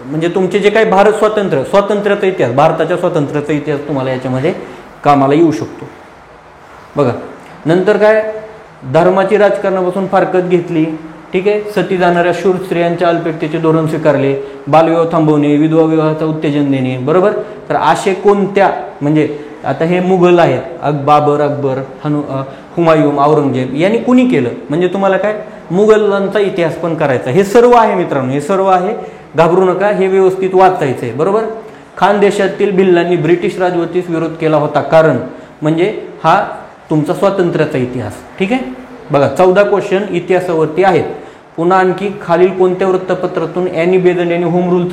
म्हणजे तुमचे जे काही भारत स्वातंत्र्याचा इतिहास, भारताच्या स्वातंत्र्याचा इतिहास तुम्हाला याच्यामध्ये कामाला येऊ शकतो. बघा नंतर काय, धर्माची राजकारणापासून फारकत घेतली. ठीक आहे, सती जाणाऱ्या शूर स्त्रियांच्या अल्पतेचे धोरण स्वीकारले, बालविवाह थांबवणे, विधवा विवाहाचा उत्तेजन देणे. बरोबर, तर असे कोणत्या म्हणजे आता हे मुघल आहेत, बाबर, अकबर, हुमायून, औरंगजेब यांनी कुणी केलं म्हणजे तुम्हाला काय मुघलांचा इतिहास पण करायचा. हे सर्व आहे मित्रांनो, हे सर्व आहे, घाबरू नका, हे व्यवस्थित वाचायचं आहे. बरोबर, खानदेशातील भिल्लांनी ब्रिटिश राजवटीस विरोध केला होता कारण म्हणजे हा तुमचा स्वातंत्र्याचा इतिहास. ठीक आहे, बघा 14 क्वेश्चन इतिहासावरती आहेत. पुन्हा आणखी खालील कोणत्या वृत्तपत्रातून ॲनी बेझंट यांनी होम रूल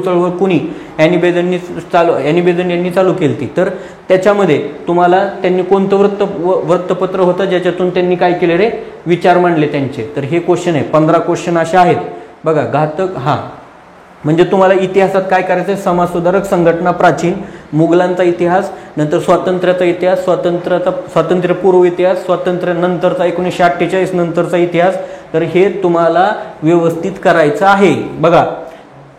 चळवळ कुणी ॲनी बेझंट यांनी चालू केली ती, तर त्याच्यामध्ये तुम्हाला त्यांनी कोणतं वृत्तपत्र होतं ज्याच्यातून त्यांनी काय केले रे, विचार मांडले त्यांचे, तर हे क्वेश्चन आहे. 15 क्वेश्चन असे आहेत. बघा घातक म्हणजे तुम्हाला इतिहासात काय करायचं आहे, समाजसुधारक, संघटना, प्राचीन, मुघलांचा इतिहास, नंतर स्वातंत्र्याचा इतिहास, स्वातंत्र्यपूर्व इतिहास, स्वातंत्र्य नंतरचा 1948 नंतरचा इतिहास, तर हे तुम्हाला व्यवस्थित करायचं आहे. बघा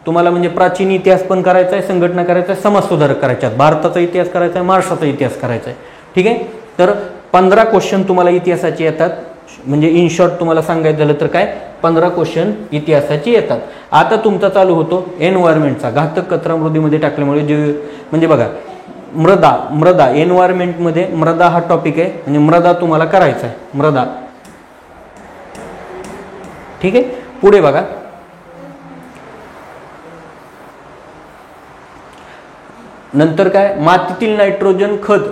तुम्हाला म्हणजे प्राचीन इतिहास पण करायचा आहे, संघटना करायचा आहे, समाजसुधारक करायचा आहे, भारताचा इतिहास करायचा आहे, महाराष्ट्राचा इतिहास करायचा आहे. ठीक आहे, तर 15 क्वेश्चन तुम्हाला इतिहासाचे येतात. म्हणजे इन शॉर्ट तुम्हाला सांगायचं झालं तर काय 15 क्वेश्चन इतिहासाचे येतात. आता तुमचा चालू होतो एन्व्हायरमेंटचा. घातक कचरा मृदेमध्ये टाकल्यामुळे जे म्हणजे बघा मृदा एन्व्हायरमेंटमध्ये मृदा हा टॉपिक आहे, म्हणजे मृदा तुम्हाला करायचा आहे, मृदा. ठीक आहे, पुढे बघा नंतर काय, मातीतील नायट्रोजन खत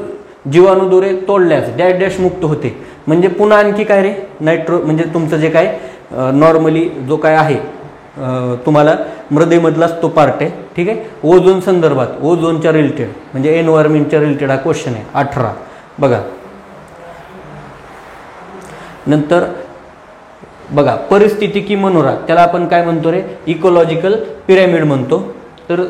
जीवाणूद्वारे तोडल्यास डॅश मुक्त होते म्हणजे पुन्हा आणखी काय रे, म्हणजे तुमचं जे काय नॉर्मली जो काय आहे तुम्हाला मृदेमधलाच तो पार्ट आहे. ठीक आहे, ओझोन संदर्भात ओझोनच्या रिलेटेड म्हणजे एन्व्हायरमेंटच्या रिलेटेड हा क्वेश्चन आहे 18. बघा नंतर बघा परिस्थितिकी मनोरा, त्याला आपण काय म्हणतो रे, इकोलॉजिकल पिरॅमिड म्हणतो. तर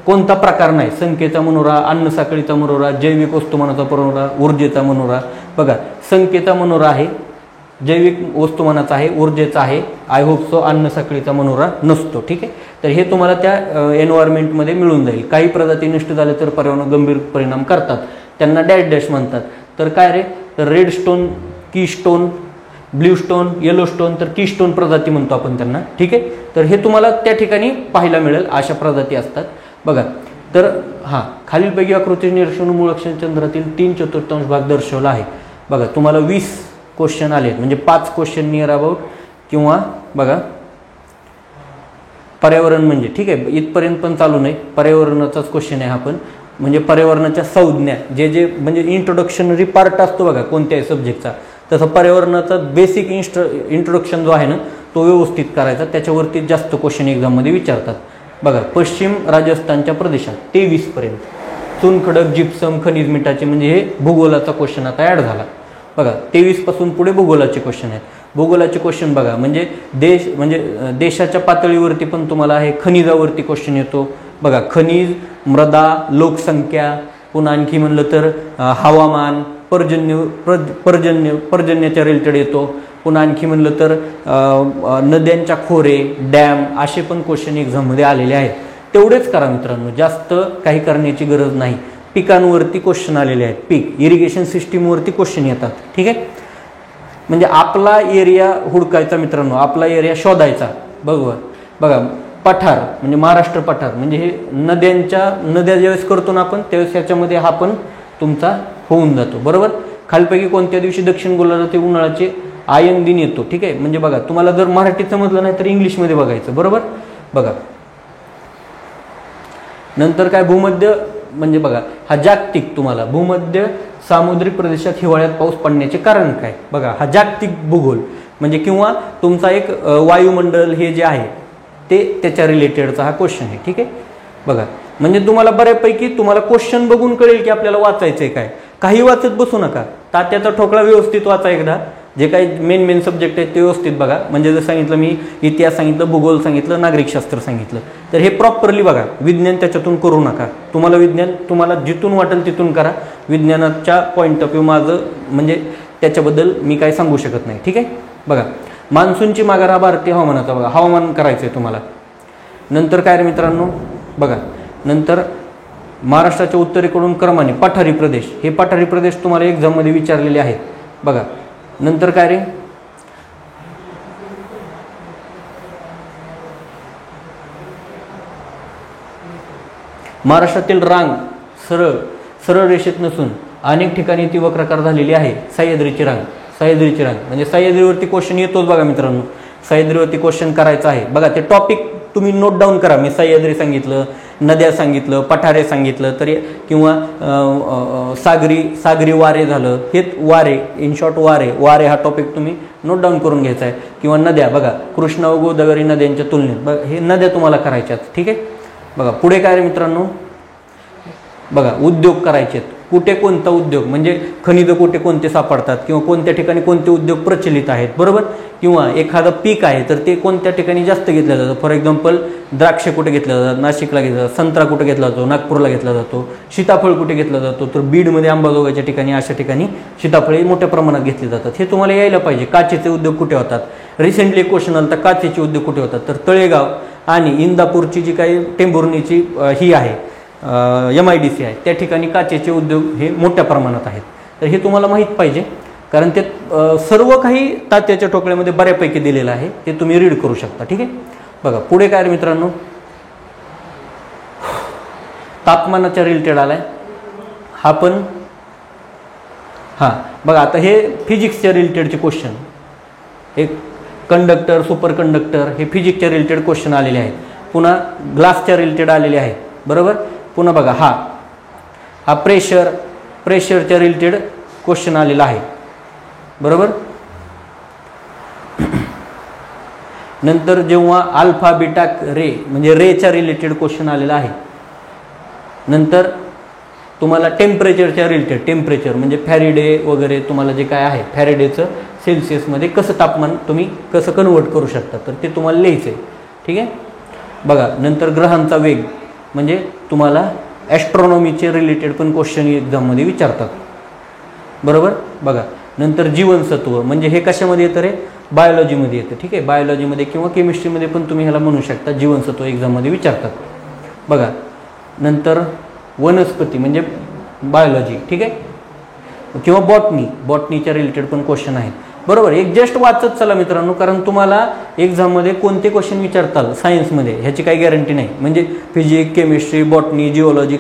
कोणता प्रकार नाही, संख्येचा मनोरा, अन्न साखळीचा मनोरा, जैविक वस्तुमानाचा मनोरा, ऊर्जेचा मनोरा. बघा संख्येचा मनोरा आहे जैविक वस्तुमानाचा आहे, ऊर्जेचा आहे, आय होप सो, अन्न साखळीचा मनोरा नसतो. ठीक आहे, तर हे तुम्हाला त्या एन्व्हायरमेंटमध्ये मिळून जाईल. काही प्रजाती नष्ट झाल्या तर पर्यावरणावर गंभीर परिणाम करतात, त्यांना डॅश डॅश म्हणतात. तर काय रे, तर रेड स्टोन, की stone, blue stone, yellow stone, तर की स्टोन प्रजाती म्हणतो आपण त्यांना. ठीक आहे, तर हे तुम्हाला त्या ठिकाणी पाहायला मिळेल, अशा प्रजाती असतात बघा. तर खालीलपैकी आकृती निरीक्षण मूळ अक्षर चंद्रातील 3/4 भाग दर्शवला आहे. बघा तुम्हाला 20 क्वेश्चन आले, म्हणजे 5 क्वेश्चन नियर अबाउट, किंवा बघा पर्यावरण म्हणजे, ठीक आहे इथपर्यंत पण चालू नाही, पर्यावरणाचाच क्वेश्चन आहे हा पण. म्हणजे पर्यावरणाच्या संज्ञा, जे म्हणजे इंट्रोडक्शनरी पार्ट असतो बघा कोणत्याही सब्जेक्टचा, तसं पर्यावरणाचा बेसिक इंट्रोडक्शन जो आहे ना तो व्यवस्थित करायचा, त्याच्यावरती जास्त क्वेश्चन एक्झाममध्ये विचारतात. बघा पश्चिम राजस्थानच्या प्रदेशात 23 पर्यंत चुनखडक, जिप्सम, खनिज मिठाचे, म्हणजे हे भूगोलाचा क्वेश्चन आता ॲड झाला. बघा 23 पासून पुढे भूगोलाचे क्वेश्चन आहेत. भूगोलाचे क्वेश्चन बघा म्हणजे देशाच्या पातळीवरती पण तुम्हाला हे खनिजावरती क्वेश्चन येतो. बघा खनिज, मृदा, लोकसंख्या, पुन्हा आणखी म्हणलं तर हवामान, पर्जन्याच्या रिलेटेड येतो. पुन्हा आणखी म्हणलं तर नद्यांच्या खोरे, डॅम, असे पण क्वेश्चन एक्झाममध्ये आलेले आहेत. तेवढेच करा मित्रांनो, जास्त काही करण्याची गरज नाही. पिकांवरती क्वेश्चन आलेले आहेत, पीक इरिगेशन सिस्टीमवरती क्वेश्चन येतात. ठीक आहे, म्हणजे आपला एरिया हुडकायचा मित्रांनो, आपला एरिया शोधायचा. बघा पठार म्हणजे महाराष्ट्र पठार, म्हणजे हे नद्या ज्यावेळेस करतो ना आपण त्यावेळेस ह्याच्यामध्ये हा पण तुमचा होऊन जातो. बरोबर, खालीपैकी कोणत्या दिवशी दक्षिण गोलार्धात उन्हाळ्याचे आयन दिन येतो. ठीक आहे, म्हणजे बघा तुम्हाला जर मराठीत समजलं नाही तर इंग्लिशमध्ये बघायचं. बरोबर, बघा नंतर काय भूमध्य, म्हणजे बघा हा जागतिक, तुम्हाला भूमध्य सामुद्रिक प्रदेशात हिवाळ्यात पाऊस पडण्याचे कारण काय. बघा हा जागतिक भूगोल म्हणजे, किंवा तुमचा एक वायुमंडल हे जे आहे ते त्याच्या रिलेटेडचा हा क्वेश्चन आहे. ठीक आहे, बघा म्हणजे तुम्हाला बऱ्यापैकी तुम्हाला क्वेश्चन बघून कळेल की आपल्याला वाचायचंय काय. काही वाचत बसू नका, तात्याचा ठोकळा व्यवस्थित वाचा एकदा. जे काही मेन सब्जेक्ट आहेत ते व्यवस्थित बघा. म्हणजे जर सांगितलं मी इतिहास सांगितलं, भूगोल सांगितलं, नागरिकशास्त्र सांगितलं, तर हे प्रॉपरली बघा. विज्ञान त्याच्यातून करू नका. तुम्हाला विज्ञान तुम्हाला जिथून वाटेल तिथून करा. विज्ञानाच्या पॉईंट ऑफ व्ह्यू माझं म्हणजे त्याच्याबद्दल मी काही सांगू शकत नाही. ठीक आहे, बघा मान्सूनची माघार हा भारतीय हवामानाचा, बघा हवामान करायचं आहे तुम्हाला. नंतर काय रे मित्रांनो, बघा नंतर महाराष्ट्राच्या उत्तरेकडून क्रमाने पठारी प्रदेश, हे पठारी प्रदेश तुम्हाला एक्झाममध्ये विचारलेले आहेत. बघा नंतर काय रे, महाराष्ट्रातील रांग सरळ रेषेत नसून अनेक ठिकाणी ती वक्राकार झालेली आहे. सह्याद्रीची रांग म्हणजे सह्याद्रीवरती क्वेश्चन येतोच बघा मित्रांनो. सह्याद्रीवरती क्वेश्चन करायचं आहे. बघा ते टॉपिक तुम्ही नोट डाऊन करा. मी सह्याद्री सांगितलं, नद्या सांगितलं, पठारे सांगितलं तरी, किंवा सागरी वारे झालं, हे वारे इन शॉर्ट वारे हा टॉपिक तुम्ही नोट डाऊन करून घ्यायचा आहे. किंवा नद्या, बघा कृष्णा व गोदावरी नद्यांच्या तुलनेत, बघा हे नद्या तुम्हाला करायच्यात. ठीक आहे, बघा पुढे काय रे मित्रांनो, बघा उद्योग करायचे आहेत. कुठे कोणता उद्योग, म्हणजे खनिज कुठे कोणते सापडतात, किंवा कोणत्या ठिकाणी कोणते उद्योग प्रचलित आहेत. बरोबर, किंवा एखादं पीक आहे तर ते कोणत्या ठिकाणी जास्त घेतलं जातं. फॉर एक्झाम्पल द्राक्ष कुठे घेतलं जातात, नाशिकला घेतला जातं. संत्रा कुठे घेतला जातो, नागपूरला घेतला जातो. सीताफळ कुठे घेतला जातो, तर बीडमध्ये अंबाजोगाईच्या ठिकाणी, अशा ठिकाणी सीताफळे मोठ्या प्रमाणात घेतली जातात. हे तुम्हाला यायला पाहिजे. काचेचे उद्योग कुठे होतात, रिसेंटली एक क्वेश्चन आला तर काचेचे उद्योग कुठे होतात, तर तळेगाव आणि इंदापूरची जी काही टेंभुर्णीची ही आहे MIDC आहे त्या ठिकाणी काचेचे उद्योग हे मोठ्या प्रमाणात आहेत. तर हे तुम्हाला माहीत पाहिजे, कारण ते सर्व काही तात्याच्या ठोकळ्यामध्ये बऱ्यापैकी दिलेलं आहे, ते तुम्ही रीड करू शकता. ठीक आहे, बघा पुढे काय मित्रांनो, तापमानाच्या रिलेटेड आलाय हा पण. बघा आता हे फिजिक्सच्या रिलेटेडचे क्वेश्चन, एक कंडक्टर, सुपर कंडक्टर, हे फिजिक्सच्या रिलेटेड क्वेश्चन आलेले आहेत. पुन्हा ग्लासच्या रिलेटेड आलेले आहेत. बरोबर, पुन्हा बघा हा प्रेशरच्या रिलेटेड क्वेश्चन आलेला आहे. बरोबर, नंतर जेव्हा अल्फा बीटा रे म्हणजे रेच्या रिलेटेड क्वेश्चन आलेला आहे. नंतर तुम्हाला टेम्परेचरच्या रिलेटेड, टेम्परेचर म्हणजे फॅरेडे वगैरे, तुम्हाला जे काय आहे फॅरेडेचं सेल्सिअसमध्ये कसं तापमान तुम्ही कसं कन्वर्ट करू शकता, तर ते तुम्हाला लिहायचं आहे. ठीक आहे, बघा नंतर ग्रहांचा वेग म्हणजे तुम्हाला ॲस्ट्रॉनॉमीचे रिलेटेड पण क्वेश्चन एक्झाममध्ये विचारतात. बरोबर, बघा नंतर जीवनसत्व म्हणजे हे कशामध्ये येतं रे, बायोलॉजीमध्ये येतं. ठीक आहे, बायोलॉजीमध्ये किंवा केमिस्ट्रीमध्ये पण तुम्ही ह्याला म्हणू शकता, जीवनसत्व एक्झाममध्ये विचारतात. बघा नंतर वनस्पती म्हणजे बायोलॉजी. ठीक आहे, किंवा बॉटनीच्या रिलेटेड पण क्वेश्चन आहेत. बरोबर, एक जस्ट वाचत चला मित्रांनो, कारण तुम्हाला एक्झाममध्ये कोणते क्वेश्चन विचारतात सायन्समध्ये ह्याची काही गॅरंटी नाही. म्हणजे physics, chemistry, botany, geology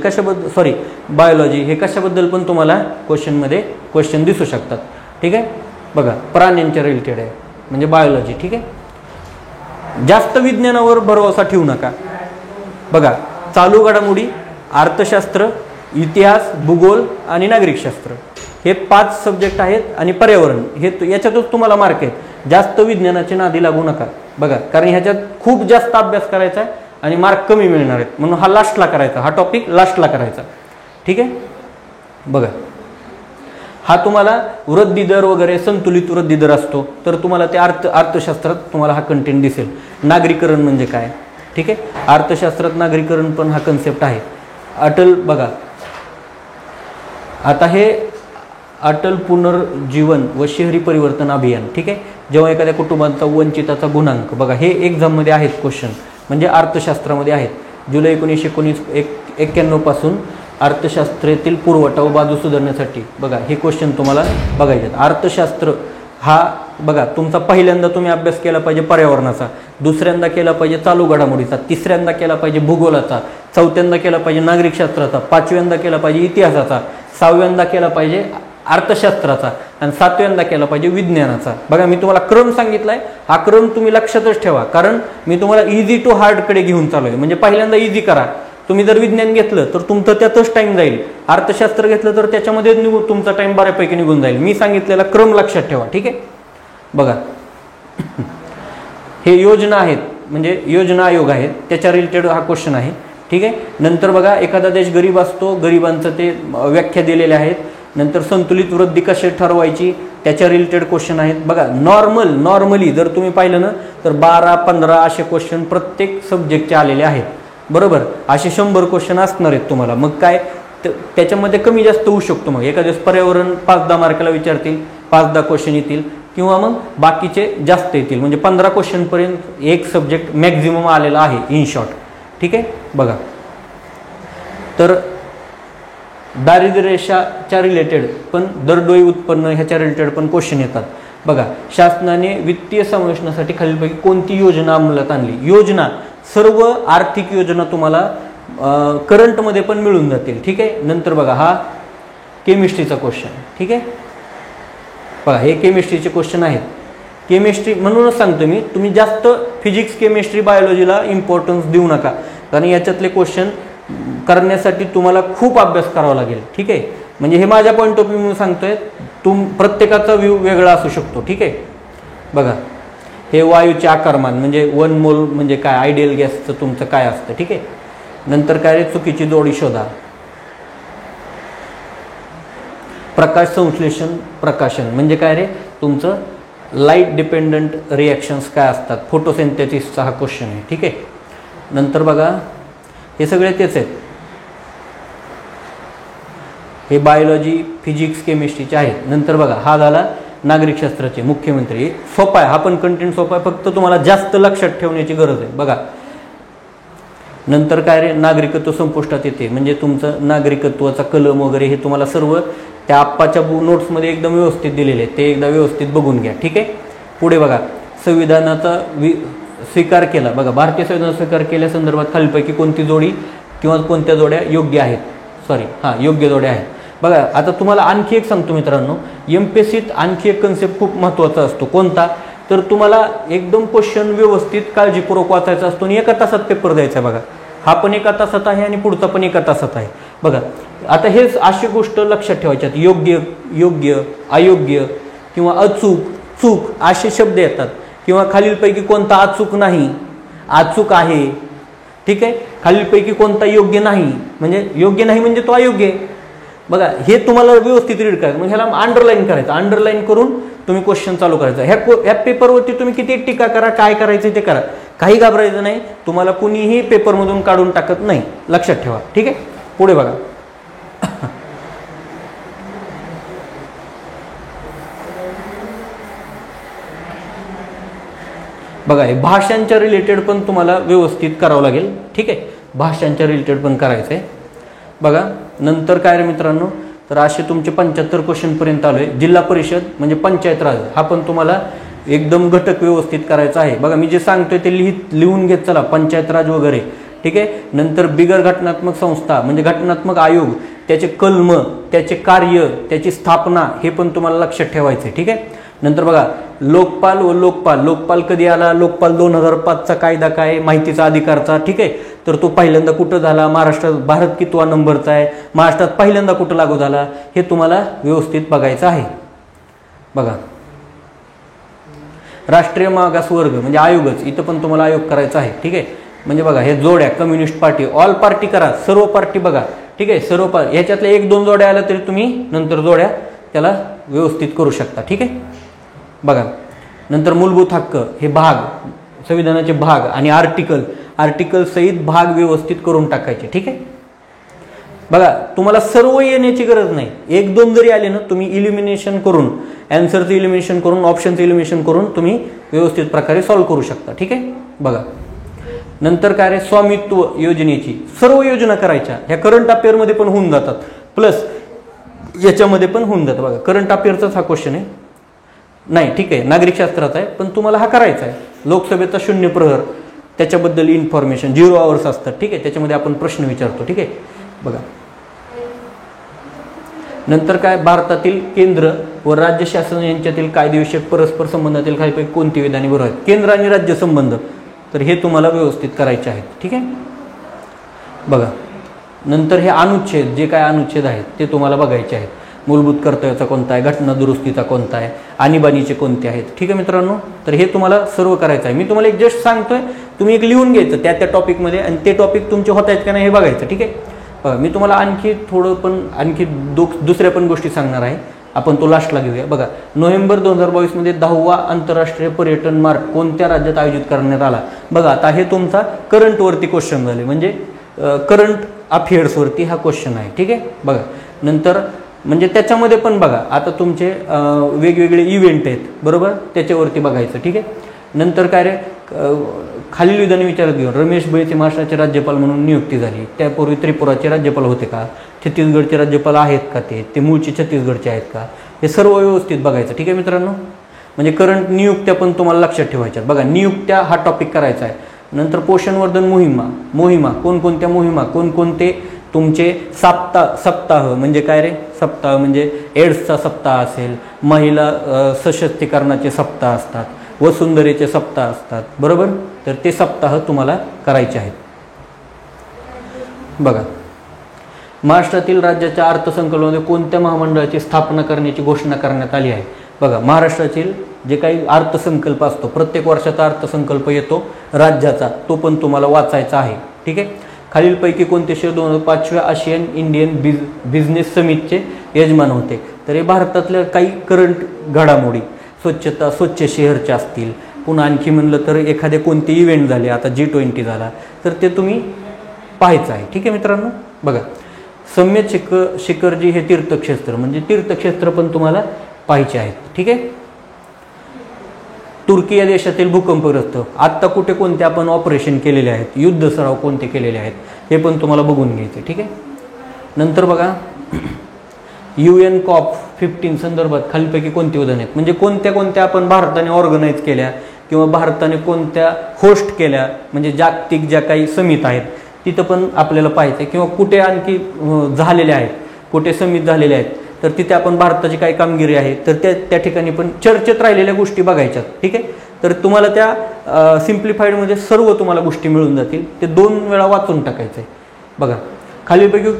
biology हे कशाबद्दल पण तुम्हाला क्वेश्चन दिसू शकतात. ठीक आहे, बघा प्राण्यांच्या रिलेटेड आहे म्हणजे बायोलॉजी. ठीक आहे, जास्त विज्ञानावर भरवसा ठेवू नका. बघा चालू घडामोडी, अर्थशास्त्र, इतिहास, भूगोल आणि नागरिकशास्त्र हे 5 सब्जेक्ट आहेत आणि पर्यावरण हे याच्यातच तुम्हाला मार्क आहेत. जास्त विज्ञानाचे नादी लागू नका. बघा कारण ह्याच्यात खूप जास्त अभ्यास करायचा आहे आणि मार्क कमी मिळणार आहेत, म्हणून हा लास्टला करायचा, हा टॉपिक लास्टला करायचा. ठीक आहे, बघा हा तुम्हाला वृद्धी दर वगैरे संतुलित वृद्धी दर असतो, तर तुम्हाला ते अर्थशास्त्रात तुम्हाला हा कंटेंट दिसेल. नागरीकरण म्हणजे काय, ठीक आहे, अर्थशास्त्रात नागरीकरण पण हा कन्सेप्ट आहे. बघा आता हे अटल पुनर्जीवन व शहरी परिवर्तन अभियान. ठीक आहे, जेव्हा एखाद्या कुटुंबाचा वंचिताचा गुणांक, बघा हे एक्झाममध्ये आहेत क्वेश्चन, म्हणजे अर्थशास्त्रामध्ये आहेत. जुलै 1991 पासून अर्थशास्त्रातील पुरवठा व बाजू सुधारण्यासाठी बघा हे क्वेश्चन तुम्हाला बघायचे आहेत. अर्थशास्त्र हा बघा तुमचा पहिल्यांदा तुम्ही अभ्यास केला पाहिजे पर्यावरणाचा, दुसऱ्यांदा केला पाहिजे चालू घडामोडीचा, तिसऱ्यांदा केला पाहिजे भूगोलाचा, चौथ्यांदा केला पाहिजे नागरिकशास्त्राचा, पाचव्यांदा केला पाहिजे इतिहासाचा, 6व्यांदा केला पाहिजे अर्थशास्त्राचा आणि 7व्यांदा केला पाहिजे विज्ञानाचा. बघा मी तुम्हाला क्रम सांगितलाय, हा क्रम तुम्ही लक्षातच ठेवा, कारण मी तुम्हाला इझी टू हार्डकडे घेऊन चालू आहे. म्हणजे पहिल्यांदा इझी करा. तुम्ही जर विज्ञान घेतलं तर तुमचं त्यातच टाईम जाईल, अर्थशास्त्र घेतलं तर त्याच्यामध्ये तुमचा टाईम बऱ्यापैकी निघून जाईल. मी सांगितलेला क्रम लक्षात ठेवा. ठीक आहे, बघा हे योजना आहेत म्हणजे योजना आयोग आहेत, त्याच्या रिलेटेड हा क्वेश्चन आहे. ठीक आहे, नंतर बघा एखादा देश गरीब असतो, गरिबांचं ते व्याख्या दिलेल्या आहेत. नंतर संतुलित वृद्धी कशी ठरवायची त्याच्या रिलेटेड क्वेश्चन आहेत. बघा नॉर्मली जर तुम्ही पाहिलं ना तर 12-15 असे क्वेश्चन प्रत्येक सब्जेक्टचे आलेले आहेत. बरोबर, असे 100 क्वेश्चन असणार आहेत तुम्हाला. मग काय त्याच्यामध्ये कमी जास्त होऊ शकतो. मग एखाद्या पर्यावरण 5-10 मार्काला विचारतील, 5-10 क्वेश्चन येतील, किंवा मग बाकीचे जास्त येतील. म्हणजे 15 क्वेश्चनपर्यंत एक सब्जेक्ट मॅक्झिमम आलेला आहे इन शॉर्ट. ठीक आहे, बघा तर दारिद्र्य रेषाच्या रिलेटेड पण दरडोई उत्पन्न ह्याच्या रिलेटेड पण क्वेश्चन येतात. बघा शासनाने वित्तीय समावेशनासाठी खालीलपैकी कोणती योजना अंमलात आणली. योजना सर्व आर्थिक योजना तुम्हाला करंटमध्ये पण मिळून जातील. ठीक आहे, नंतर बघा हा केमिस्ट्रीचा क्वेश्चन. ठीक आहे, बघा हे केमिस्ट्रीचे क्वेश्चन आहेत. केमिस्ट्री म्हणूनच सांगतो मी, तुम्ही जास्त फिजिक्स, केमिस्ट्री, बायोलॉजीला इम्पॉर्टन्स देऊ नका, कारण याच्यातले क्वेश्चन करण्यासाठी तुम्हाला खूप अभ्यास करावा लागेल. ठीक आहे, म्हणजे हे माझ्या पॉईंट ऑफ व्ह्यू सांगतोय, प्रत्येकाचा व्ह्यू वेगळा असू शकतो. ठीक आहे, बघा हे वायूचे आकारमान म्हणजे 1 मोल म्हणजे काय, आयडियल गॅसचं तुमचं काय असतं. ठीक आहे, नंतर काय रे चुकीची जोडी शोधा. प्रकाश संश्लेषण प्रकाशन म्हणजे काय रे तुमचं लाईट डिपेंडंट रिॲक्शन्स काय असतात, फोटोसिंथेसिसचा हा क्वेश्चन आहे. ठीक आहे, नंतर बघा हे सगळे तेच आहेत, हे बायोलॉजी, फिजिक्स, केमिस्ट्रीचे आहेत. नंतर बघा हा झाला नागरिकशास्त्राचे मुख्यमंत्री. सोपा आहे, हा पण कंटेंट सोपा आहे, फक्त तुम्हाला जास्त लक्षात ठेवण्याची गरज आहे. बघा नंतर काय रे नागरिकत्व संपुष्टात येते, म्हणजे तुमचं नागरिकत्वाचा कलम वगैरे हे तुम्हाला सर्व त्या आप्पाच्या नोट्समध्ये एकदम व्यवस्थित दिलेले आहेत, ते एकदा व्यवस्थित बघून घ्या. ठीक आहे, पुढे बघा संविधानाचा स्वीकार केला. बघा भारतीय संविधान स्वीकार केल्यासंदर्भात खालीलपैकी कोणती जोडी किंवा कोणत्या जोड्या योग्य आहेत, योग्य जोड्या आहेत. बघा आता तुम्हाला आणखी एक सांगतो मित्रांनो, MPSCत आणखी एक कन्सेप्ट खूप महत्त्वाचा असतो. कोणता, तर तुम्हाला एकदम क्वेश्चन व्यवस्थित काळजीपूर्वक वाचायचा असतो आणि 1 तासात पेपर द्यायचा आहे. बघा हा पण 1 तासात आहे आणि पुढचा पण 1 तासात आहे. बघा आता हेच अशी गोष्ट लक्षात ठेवायच्यात, योग्य, अयोग्य किंवा अचूक, चूक असे शब्द येतात, किंवा खालीलपैकी कोणता अचूक नाही, अचूक आहे. ठीक आहे, खालीलपैकी कोणता योग्य नाही म्हणजे तो अयोग्य आहे. बघा हे तुम्हाला व्यवस्थित रीड करायचं, मग ह्याला अंडरलाईन करायचं, अंडरलाईन करून तुम्ही क्वेश्चन चालू करायचं. ह्या पेपरवरती तुम्ही किती टीका करा, काय करायचं ते करा, काही घाबरायचं नाही, तुम्हाला कुणीही पेपरमधून काढून टाकत नाही, लक्षात ठेवा. ठीक आहे, पुढे बघा बघा हे भाषांच्या रिलेटेड पण तुम्हाला व्यवस्थित करावं लागेल, ठीक आहे, भाषांच्या रिलेटेड पण करायचं आहे. बघा नंतर काय रे मित्रांनो, तर असे तुमचे 75 क्वेश्चनपर्यंत आलो आहे. जिल्हा परिषद म्हणजे पंचायत राज हा पण तुम्हाला एकदम घटक व्यवस्थित करायचा आहे. बघा मी जे सांगतोय ते लिहून घेत चला, पंचायत राज वगैरे, ठीक आहे. नंतर बिगर घटनात्मक संस्था म्हणजे घटनात्मक आयोग, त्याचे कलम, त्याचे कार्य, त्याची स्थापना हे पण तुम्हाला लक्षात ठेवायचं आहे, ठीक आहे. नंतर बघा लोकपाल व लोकपाल कधी आला, लोकपाल 2005चा कायदा काय, माहितीचा अधिकारचा, ठीक आहे. तर तो पहिल्यांदा कुठं झाला, महाराष्ट्रात भारत कितवा नंबरचा आहे, महाराष्ट्रात पहिल्यांदा कुठं लागू झाला, हे तुम्हाला व्यवस्थित बघायचं आहे. बघा राष्ट्रीय मागास वर्ग म्हणजे आयोगच, इथं पण तुम्हाला आयोग करायचा आहे, ठीक आहे. म्हणजे बघा हे जोड्या, कम्युनिस्ट पार्टी, ऑल पार्टी करा, सर्व पार्टी बघा, ठीक आहे. सर्व ह्याच्यातल्या 1-2 जोड्या आल्या तरी तुम्ही नंतर जोड्या त्याला व्यवस्थित करू शकता, ठीक आहे. बघा नंतर मूलभूत हक्क हे भाग, संविधानाचे भाग आणि आर्टिकल सहित भाग व्यवस्थित करून टाकायचे, ठीक आहे. बघा तुम्हाला सर्व येण्याची गरज नाही, 1-2 जरी आले ना तुम्ही इलिमिनेशन करून, आन्सरचं इलिमिनेशन करून, ऑप्शनचं इलिमिनेशन करून तुम्ही व्यवस्थित प्रकारे सॉल्व्ह करू शकता, ठीक आहे. बघा नंतर काय रे, स्वामित्व योजनेची सर्व योजना करायच्या, ह्या करंट अफेअरमध्ये पण होऊन जातात, प्लस याच्यामध्ये पण होऊन जातं. बघा करंट अफेअरचाच हा क्वेश्चन आहे, नाही ठीक आहे, नागरिक शास्त्राचा आहे पण तुम्हाला हा करायचा आहे. लोकसभेचा 0 प्रहर त्याच्याबद्दल इन्फॉर्मेशन 0 आवर्स असतात, ठीक आहे, त्याच्यामध्ये आपण प्रश्न विचारतो, ठीक आहे. बघा नंतर काय, भारतातील केंद्र व राज्य शासन यांच्यातील कायदेविषयक परस्पर संबंधातील खालीलपैकी कोणती विधाने बरोबर आहेत, केंद्र आणि राज्य संबंध, तर हे तुम्हाला व्यवस्थित करायचे आहेत, ठीक आहे. बघा नंतर हे अनुच्छेद, जे काय अनुच्छेद आहेत ते तुम्हाला बघायचे आहेत. मूलभूत कर्तव्याचा कोणता आहे, घटना दुरुस्तीचा कोणता आहे, आणीबाणीचे कोणते आहेत, ठीक आहे मित्रांनो. तर हे तुम्हाला सर्व करायचं आहे. मी तुम्हाला एक जस्ट सांगतोय, तुम्ही एक लिहून घ्यायचं त्या टॉपिकमध्ये आणि ते टॉपिक तुमचे होत आहेत का नाही हे बघायचं, ठीक आहे. मी तुम्हाला आणखी थोडं पण आणखी दुसऱ्या पण गोष्टी सांगणार आहे, आपण तो लास्टला घेऊया. बघा नोव्हेंबर 2022 मध्ये 10वा आंतरराष्ट्रीय पर्यटन मार्ट कोणत्या राज्यात आयोजित करण्यात आला. बघा आता हे तुमचा करंटवरती क्वेश्चन झाले, म्हणजे करंट अफेअर्सवरती हा क्वेश्चन आहे, ठीक आहे. बघा नंतर म्हणजे त्याच्यामध्ये पण बघा आता तुमचे वेगवेगळे इव्हेंट आहेत, बरोबर, त्याच्यावरती बघायचं, ठीक आहे. नंतर काय रे, खालील विधाने विचारात घेऊन रमेश बैचे महाराष्ट्राचे राज्यपाल म्हणून नियुक्ती झाली, त्यापूर्वी त्रिपुराचे राज्यपाल होते का, छत्तीसगडचे राज्यपाल आहेत का, ते मूळचे छत्तीसगडचे आहेत का, हे सर्व व्यवस्थित बघायचं, ठीक आहे मित्रांनो. म्हणजे करंट नियुक्त्या पण तुम्हाला लक्षात ठेवायच्या. बघा नियुक्त्या हा टॉपिक करायचा आहे. नंतर पोषणवर्धन मोहिमा कोणकोणत्या मोहिमा, कोणकोणते तुमचे सप्ताह म्हणजे काय रे, सप्ताह म्हणजे एड्सचा सप्ताह असेल, महिला सशक्तीकरणाचे सप्ताह असतात, वसुंधरेचे सप्ताह असतात, बरोबर, तर ते सप्ताह तुम्हाला करायचे आहेत. बघा महाराष्ट्रातील राज्याच्या अर्थसंकल्पामध्ये कोणत्या महामंडळाची स्थापना करण्याची घोषणा करण्यात आली आहे. बघा महाराष्ट्रातील जे काही अर्थसंकल्प असतो, प्रत्येक वर्षाचा अर्थसंकल्प येतो राज्याचा, तो पण तुम्हाला वाचायचा आहे, ठीक आहे. खालीलपैकी कोणते शहर 2005व्या आशियन इंडियन बिझनेस समिटचे यजमान होते. तर हे भारतातल्या काही करंट घडामोडी, स्वच्छ शहरचे असतील, पुन्हा आणखी म्हणलं तर एखादे कोणते इव्हेंट झाले, आता G20 झाला, तर ते तुम्ही पाहायचं आहे, ठीक आहे मित्रांनो. बघा सम्यक शिखरजी हे तीर्थक्षेत्र, म्हणजे तीर्थक्षेत्र पण तुम्हाला पाहायचे आहेत, ठीक आहे. तुर्की या देशातील भूकंपग्रस्त आत्ता कुठे कोणते आपण ऑपरेशन केलेले आहेत, युद्ध सराव कोणते केलेले आहेत, हे पण तुम्हाला बघून घ्यायचे, ठीक आहे. नंतर बघा UN COP15 संदर्भात खालीलपैकी कोणती उदाहरणे आहेत, म्हणजे कोणत्या आपण भारताने ऑर्गनाईज केल्या किंवा भारताने कोणत्या होस्ट केल्या, म्हणजे जागतिक ज्या काही समिती आहेत तिथं पण आपल्याला पाहायचं, किंवा कुठे आणखी झालेल्या आहेत, कुठे समित झालेल्या आहेत, तर तिथे आपण भारताची काय कामगिरी आहे तर त्या ठिकाणी पण चर्चेत राहिलेल्या गोष्टी बघायच्यात, ठीक आहे. तर तुम्हाला त्या सिम्प्लिफाईडमध्ये सर्व तुम्हाला गोष्टी मिळून जातील, ते 2 वेळा वाचून टाकायचं आहे. बघा खालीलपैकी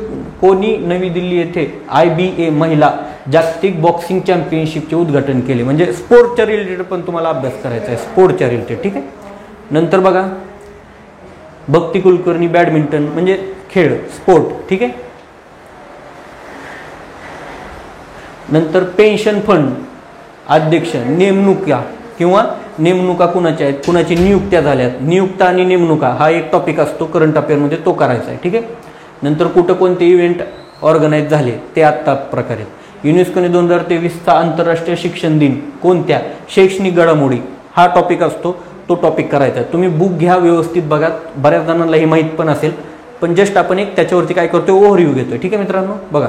कोणी नवी दिल्ली येथे IBA महिला जागतिक बॉक्सिंग चॅम्पियनशिपचे उद्घाटन केले, म्हणजे स्पोर्टच्या रिलेटेड पण तुम्हाला अभ्यास करायचा आहे, स्पोर्टच्या रिलेटेड, ठीक आहे. नंतर बघा भक्ती कुलकर्णी बॅडमिंटन म्हणजे खेळ, स्पोर्ट, ठीक आहे. नंतर पेन्शन फंड अध्यक्ष नेमणुका किंवा नेमणुका कुणाच्या आहेत, कुणाची नियुक्त्या झाल्यात, नियुक्त्या आणि नेमणुका हा एक टॉपिक असतो करंट अफेअरमध्ये, तो करायचा आहे, ठीक आहे. नंतर कुठं कोणते इव्हेंट ऑर्गनाईज झाले ते आत्ता प्रकारे. युनेस्कोने 2023चा आंतरराष्ट्रीय शिक्षण दिन कोणत्या शैक्षणिक घडामोडी हा टॉपिक असतो. तो टॉपिक करायचा आहे. तुम्ही बुक घ्या, व्यवस्थित बघा. बऱ्याच जणांना हे माहीत पण असेल, पण जस्ट आपण एक त्याच्यावरती काय करतोय, ओव्हरव्ह्यू घेतोय. ठीक आहे मित्रांनो, बघा.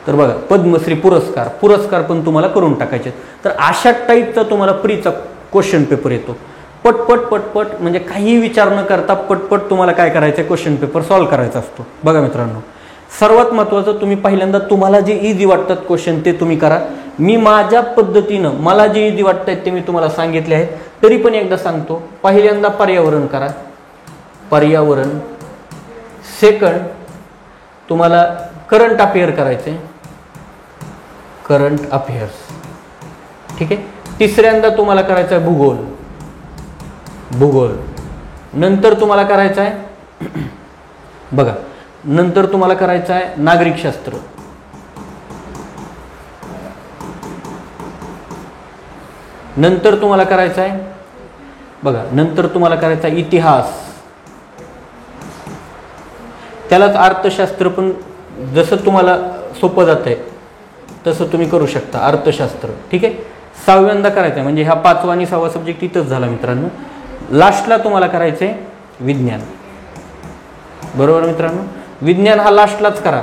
तर बघा, पद्मश्री पुरस्कार पण तुम्हाला करून टाकायचे. तर अशा टाईपचा तुम्हाला प्रीचा क्वेश्चन पेपर येतो. पटपट म्हणजे काही विचार न करता पटपट तुम्हाला काय करायचं, क्वेश्चन पेपर सॉल्व्ह करायचा असतो. बघा मित्रांनो, सर्वात महत्त्वाचं, तुम्ही पहिल्यांदा तुम्हाला जे इझी वाटतात क्वेश्चन ते तुम्ही करा. मी माझ्या पद्धतीनं मला जे इझी वाटतात ते मी तुम्हाला सांगितले आहेत. तरी पण एकदा सांगतो, पहिल्यांदा पर्यावरण करा, पर्यावरण. सेकंड तुम्हाला करंट अफेअर करायचे, करंट अफेअर्स. ठीक आहे. तिसऱ्यांदा तुम्हाला करायचं आहे भूगोल. नंतर तुम्हाला करायचं आहे बघा, नंतर तुम्हाला करायचं आहे नागरिकशास्त्र. नंतर तुम्हाला करायचं आहे बघा, नंतर तुम्हाला करायचा आहे इतिहास. त्यालाच अर्थशास्त्र पण जसं तुम्हाला सोपं जात आहे तसं तुम्ही करू शकता, अर्थशास्त्र. ठीक आहे. सहाव्यांदा करायचं आहे, म्हणजे हा 5वा आणि 6वा सब्जेक्ट इथंच झाला मित्रांनो. लास्टला तुम्हाला करायचं आहे विज्ञान. बरोबर मित्रांनो, विज्ञान हा लास्टलाच करा.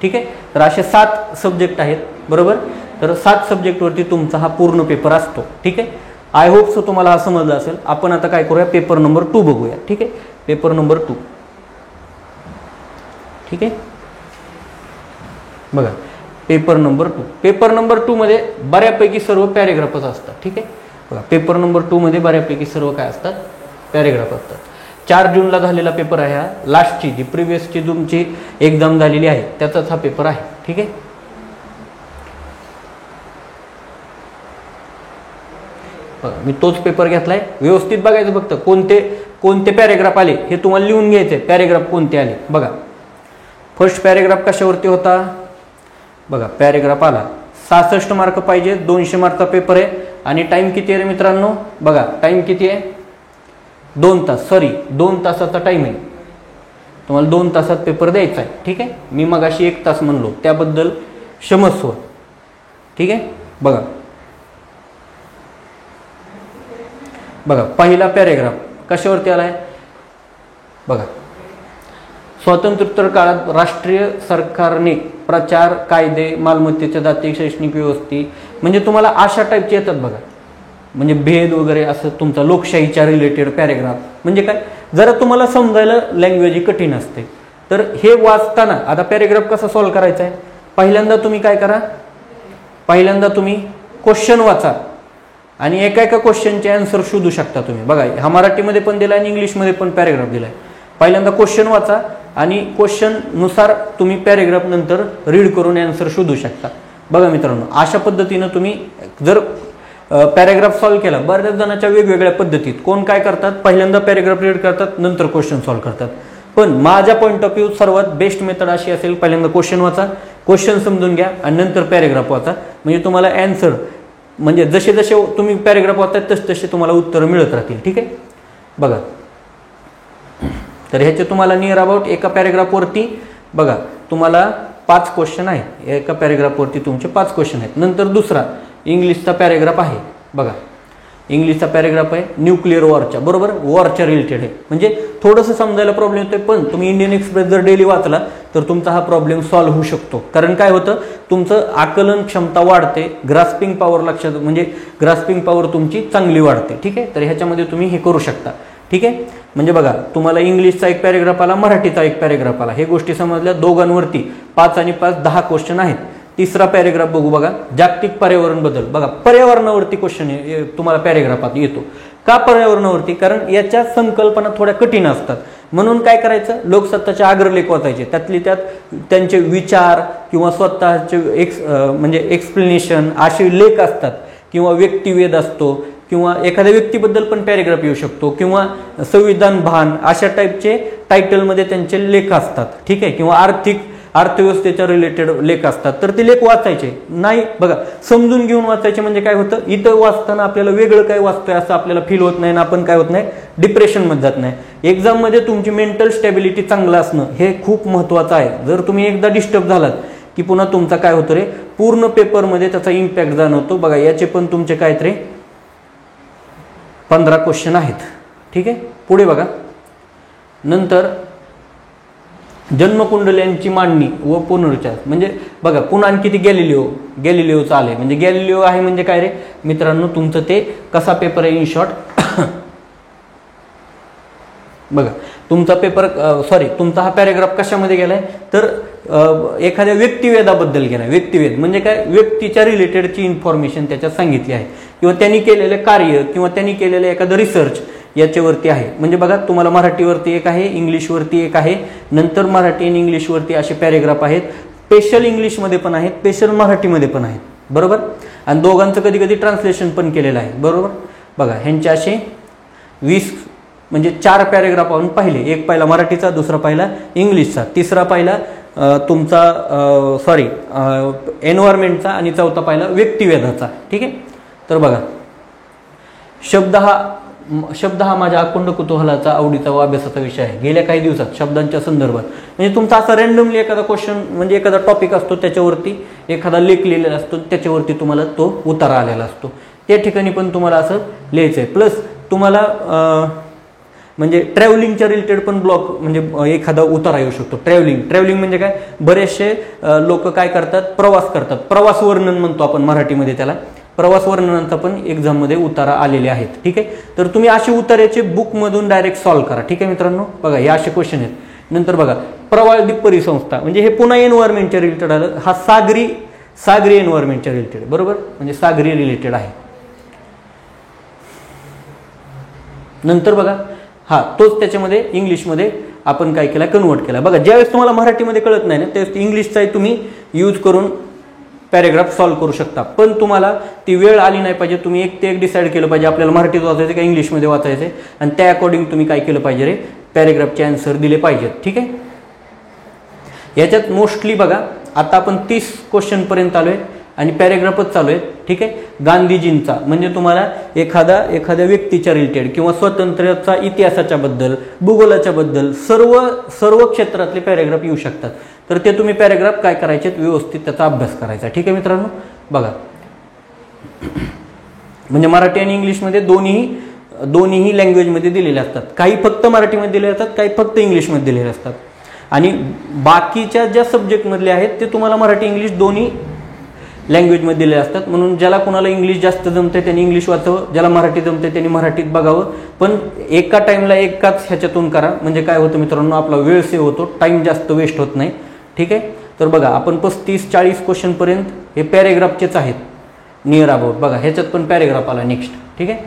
ठीक आहे. तर असे 7 सब्जेक्ट आहेत. बरोबर. तर 7 सब्जेक्टवरती तुमचा हा पूर्ण पेपर असतो. ठीक आहे. आय होप सो तुम्हाला हा समजला असेल. आपण आता काय करूया, पेपर नंबर 2 बघूया. ठीक आहे. Paper number 2. ठीक आहे. बघा, पेपर नंबर 2. पेपर नंबर 2 मध्ये बऱ्यापैकी सर्व पॅरेग्राफच असतात. ठीक आहे. बघा, पेपर नंबर 2 मध्ये बऱ्यापैकी सर्व काय असतात, पॅरेग्राफ असतात. 4 जूनला झालेला पेपर आहे हा. लास्टची जी प्रिव्हियसची तुमची एक्झाम झालेली आहे त्याचाच हा पेपर आहे. ठीक आहे. मी तोच पेपर घेतलाय. व्यवस्थित बघायचं, फक्त कोणते पॅरेग्राफ आले हे तुम्हाला लिहून घ्यायचे. पॅरेग्राफ कोणते आले बघा. फर्स्ट पॅरेग्राफ कशावरती होता बघा. पॅरेग्राफ आला 66 मार्क पाहिजे. 200 मार्कचा पेपर आहे. आणि टाइम किती आहे रे मित्रांनो, बघा टाइम किती आहे, 2 तास. सॉरी, 2 तासाचा टाइम आहे. तुम्हाला 2 तासात पेपर द्यायचा आहे. ठीक आहे. मी मगाशी 1 तास म्हणलो, त्याबद्दल क्षमस्व. ठीक आहे. बघा पहिला पॅरेग्राफ कशावरती आलाय बघा. स्वातंत्र्योत्तर काळात राष्ट्रीय सरकारने प्रचार, कायदे, मालमत्तेच्या दाती, शैक्षणिक व्यवस्थे, म्हणजे तुम्हाला अशा टाईपचे येतात बघा. म्हणजे भेद वगैरे असं तुमचा लोकशाहीच्या रिलेटेड पॅरेग्राफ. म्हणजे काय, जरा तुम्हाला समजायला लँग्वेज कठीण असते. तर हे वाचताना आता पॅरेग्राफ कसा सॉल्व्ह करायचा आहे, पहिल्यांदा तुम्ही काय करा, पहिल्यांदा तुम्ही क्वेश्चन वाचा आणि एका क्वेश्चनचे आन्सर शोधू शकता तुम्ही. बघा, हा मराठीमध्ये पण दिला आणि इंग्लिशमध्ये पण पॅरेग्राफ दिलाय. पहिल्यांदा क्वेश्चन वाचा आणि क्वेश्चन नुसार तुम्ही पॅरेग्राफ नंतर रीड करून आन्सर शोधू शकता. बघा मित्रांनो, अशा पद्धतीनं तुम्ही जर पॅरेग्राफ सॉल्व्ह केला, बऱ्याच जणांच्या वेगवेगळ्या पद्धतीत. कोण काय करतात, पहिल्यांदा पॅरेग्राफ रीड करतात, नंतर क्वेश्चन सॉल्व्ह करतात. पण माझ्या पॉईंट ऑफ व्ह्यू सर्वात बेस्ट मेथड अशी असेल, पहिल्यांदा क्वेश्चन वाचा, क्वेश्चन समजून घ्या आणि नंतर पॅरेग्राफ वाचा. म्हणजे तुम्हाला आन्सर, म्हणजे जसे जसे तुम्ही पॅरेग्राफ वाचतात तसे तसे तुम्हाला उत्तरं मिळत राहतील. ठीक आहे. बघा, तर ह्याचे तुम्हाला नियर अबाउट एका पॅरेग्राफवरती बघा तुम्हाला 5 क्वेश्चन आहेत. एका पॅरेग्राफवरती तुमचे 5 क्वेश्चन आहेत. नंतर दुसरा इंग्लिशचा पॅरेग्राफ आहे बघा. इंग्लिशचा पॅरेग्राफ आहे न्यूक्लिअर वॉरच्या, बरोबर, वॉरच्या रिलेटेड आहे. म्हणजे थोडंसं समजायला प्रॉब्लेम येतोय, पण तुम्ही इंडियन एक्सप्रेस जर डेली वाचला तर तुमचा हा प्रॉब्लेम सॉल्व्ह होऊ शकतो. कारण काय होतं, तुमचं आकलन क्षमता वाढते, ग्रास्पिंग पॉवर लक्षात, म्हणजे ग्रास्पिंग पॉवर तुमची चांगली वाढते. ठीक आहे. तर ह्याच्यामध्ये तुम्ही हे करू शकता. ठीक आहे. म्हणजे बघा, तुम्हाला इंग्लिशचा एक पॅरेग्राफ आला, मराठीचा एक पॅरेग्राफ आला, हे गोष्टी समजल्या. दोघांवरती 5 आणि 5 10 क्वेश्चन आहेत. तिसरा पॅरेग्राफ बघू बघा, जागतिक पर्यावरण बदल. बघा, पर्यावरणावरती क्वेश्चन तुम्हाला पॅरेग्राफात येतो. का पर्यावरणावरती, कारण याच्या संकल्पना थोड्या कठीण असतात. म्हणून काय करायचं, लोकसत्ताचे अग्रलेख वाचायचे, त्यातली त्यात त्यांचे विचार किंवा स्वतःचे म्हणजे एक्सप्लेनेशन असे लेख असतात, किंवा व्यक्तिवेद असतो, किंवा एखाद्या व्यक्तीबद्दल पण पॅरेग्राफ येऊ शकतो, किंवा संविधान भान अशा टाईपचे टायटलमध्ये त्यांचे लेख असतात. ठीक आहे. किंवा अर्थव्यवस्थेच्या रिलेटेड लेख असतात. तर ते लेख वाचायचे नाही, बघा समजून घेऊन वाचायचे. म्हणजे काय होतं, इथं वाचताना आपल्याला वेगळं काय वाचतोय असं आपल्याला फील होत नाही, आणि आपण काय होत नाही, डिप्रेशनमध्ये जात नाही. एक्झाममध्ये तुमची मेंटल स्टॅबिलिटी चांगलं असणं हे खूप महत्त्वाचं आहे. जर तुम्ही एकदा डिस्टर्ब झालात की पुन्हा तुमचा काय होतं रे, पूर्ण पेपरमध्ये त्याचा इम्पॅक्ट जाणवतो. बघा, याचे पण तुमचे काय रे 15 क्वेश्चन आहेत. ठीक आहे, पुढे बघा. नंतर जन्मकुंडल्यांची मांडणी व पुनरुच्चार, म्हणजे बघा पुन्हा आणखी ती गॅलिलिओचं आले. म्हणजे गॅलिलिओ आहे म्हणजे काय रे मित्रांनो, तुमचं ते कसा पेपर आहे इन शॉर्ट. बघा तुमचा पेपर तुमचा हा पॅरेग्राफ कशामध्ये गेलाय तर एखाद्या व्यक्तिवेदाबद्दल गेलाय. व्यक्तिवेद म्हणजे काय, व्यक्तीच्या रिलेटेडची इन्फॉर्मेशन त्याच्यात सांगितली आहे, किंवा त्यांनी केलेलं कार्य किंवा त्यांनी केलेलं एखादं रिसर्च याच्यावरती आहे. म्हणजे बघा तुम्हाला मराठीवरती एक आहे, इंग्लिशवरती एक आहे, नंतर मराठी आणि इंग्लिशवरती असे पॅरेग्राफ आहेत. स्पेशल इंग्लिशमध्ये पण आहेत, स्पेशल मराठीमध्ये पण आहेत. बरोबर, आणि दोघांचं कधी कधी ट्रान्सलेशन पण केलेलं आहे. बरोबर, बघा ह्यांचे असे 20 म्हणजे 4 पॅरेग्राफ आपण पाहिले. एक पहिला मराठीचा, दुसरा पहिला इंग्लिशचा, तिसरा पहिला तुमचा एन्व्हायरमेंटचा, आणि चौथा पहिला व्यक्तिवेदाचा. ठीक आहे, तर बघा शब्द हा माझ्या अखंड कुतूहलाचा, आवडीचा व अभ्यासाचा विषय आहे. गेल्या काही दिवसात शब्दांच्या संदर्भात म्हणजे तुमचा असा रँडमली एखादा क्वेश्चन म्हणजे एखादा टॉपिक असतो, त्याच्यावरती एखादा लेख लिहिलेला असतो, त्याच्यावरती तुम्हाला तो उतारा आलेला असतो. त्या ठिकाणी पण तुम्हाला असं लिहायचं आहे. प्लस तुम्हाला म्हणजे ट्रॅव्हलिंगच्या रिलेटेड पण ब्लॉग म्हणजे एखादा उतारा येऊ शकतो. ट्रॅव्हलिंग म्हणजे काय, बरेचसे लोक काय करतात, प्रवास करतात. प्रवास वर्णन म्हणतो आपण मराठीमध्ये त्याला. प्रवास वर्णनांचा पण एक्झाममध्ये उतारा आलेले आहेत. ठीक आहे, तर तुम्ही असे उतार्याचे बुकमधून डायरेक्ट सॉल्व्ह करा. ठीक आहे मित्रांनो, बघा हे असे क्वेश्चन आहेत. नंतर बघा प्रवाळद्वीप परिसंस्था, म्हणजे हे पुन्हा एन्व्हायरमेंटच्या रिलेटेड आलं. हा सागरी एन्व्हायरमेंटच्या रिलेटेड. बरोबर, म्हणजे सागरी रिलेटेड आहे. नंतर बघा तोच त्याच्यामध्ये इंग्लिशमध्ये आपण काय केला, कन्वर्ट केला. बघा ज्यावेळेस तुम्हाला मराठीमध्ये कळत नाही ना, त्यावेळेस इंग्लिशचाही तुम्ही यूज करून पॅरेग्राफ सॉल्व्ह करू शकता. पण तुम्हाला ती वेळ आली नाही पाहिजे. तुम्ही एक ते एक डिसाईड केलं पाहिजे आपल्याला मराठीत वाचायचं का इंग्लिशमध्ये वाचायचं, आणि त्या अकॉर्डिंग तुम्ही काय केलं पाहिजे रे, पॅरेग्राफचे आन्सर दिले पाहिजेत. ठीक आहे, याच्यात मोस्टली बघा आता आपण 30 क्वेश्चनपर्यंत आलो आहे आणि पॅरेग्राफच चालू आहे. ठीक आहे, गांधीजींचा म्हणजे तुम्हाला एखाद्या व्यक्तीच्या रिलेटेड किंवा स्वातंत्र्याचा इतिहासाच्या बद्दल, भूगोलाच्या बद्दल सर्व क्षेत्रातले पॅरेग्राफ येऊ शकतात. तर ते तुम्ही पॅरेग्राफ काय करायचे, व्यवस्थित त्याचा अभ्यास करायचा. ठीक आहे मित्रांनो, बघा म्हणजे मराठी आणि इंग्लिशमध्ये दोन्ही लँग्वेजमध्ये दिलेले असतात. काही फक्त मराठीमध्ये दिले असतात, काही फक्त इंग्लिशमध्ये दिलेले असतात. आणि बाकीच्या ज्या सब्जेक्टमधले आहेत ते तुम्हाला मराठी इंग्लिश दोन्ही लँग्वेजमध्ये दिले असतात. म्हणून ज्याला कोणाला इंग्लिश जास्त जमते त्यांनी इंग्लिश वाचावं, ज्याला मराठी जमते त्यांनी मराठीत बघावं. पण एका टाईमला एकाच ह्याच्यातून करा, म्हणजे काय होतं मित्रांनो, आपला वेळ सेव्ह होतो, टाईम जास्त वेस्ट होत नाही. ठीक आहे, तर बघा आपण 35-40 क्वेश्चनपर्यंत हे पॅरेग्राफचेच आहेत नियर अबाउट. बघा ह्याच्यात पण पॅरेग्राफ आला नेक्स्ट. ठीक आहे,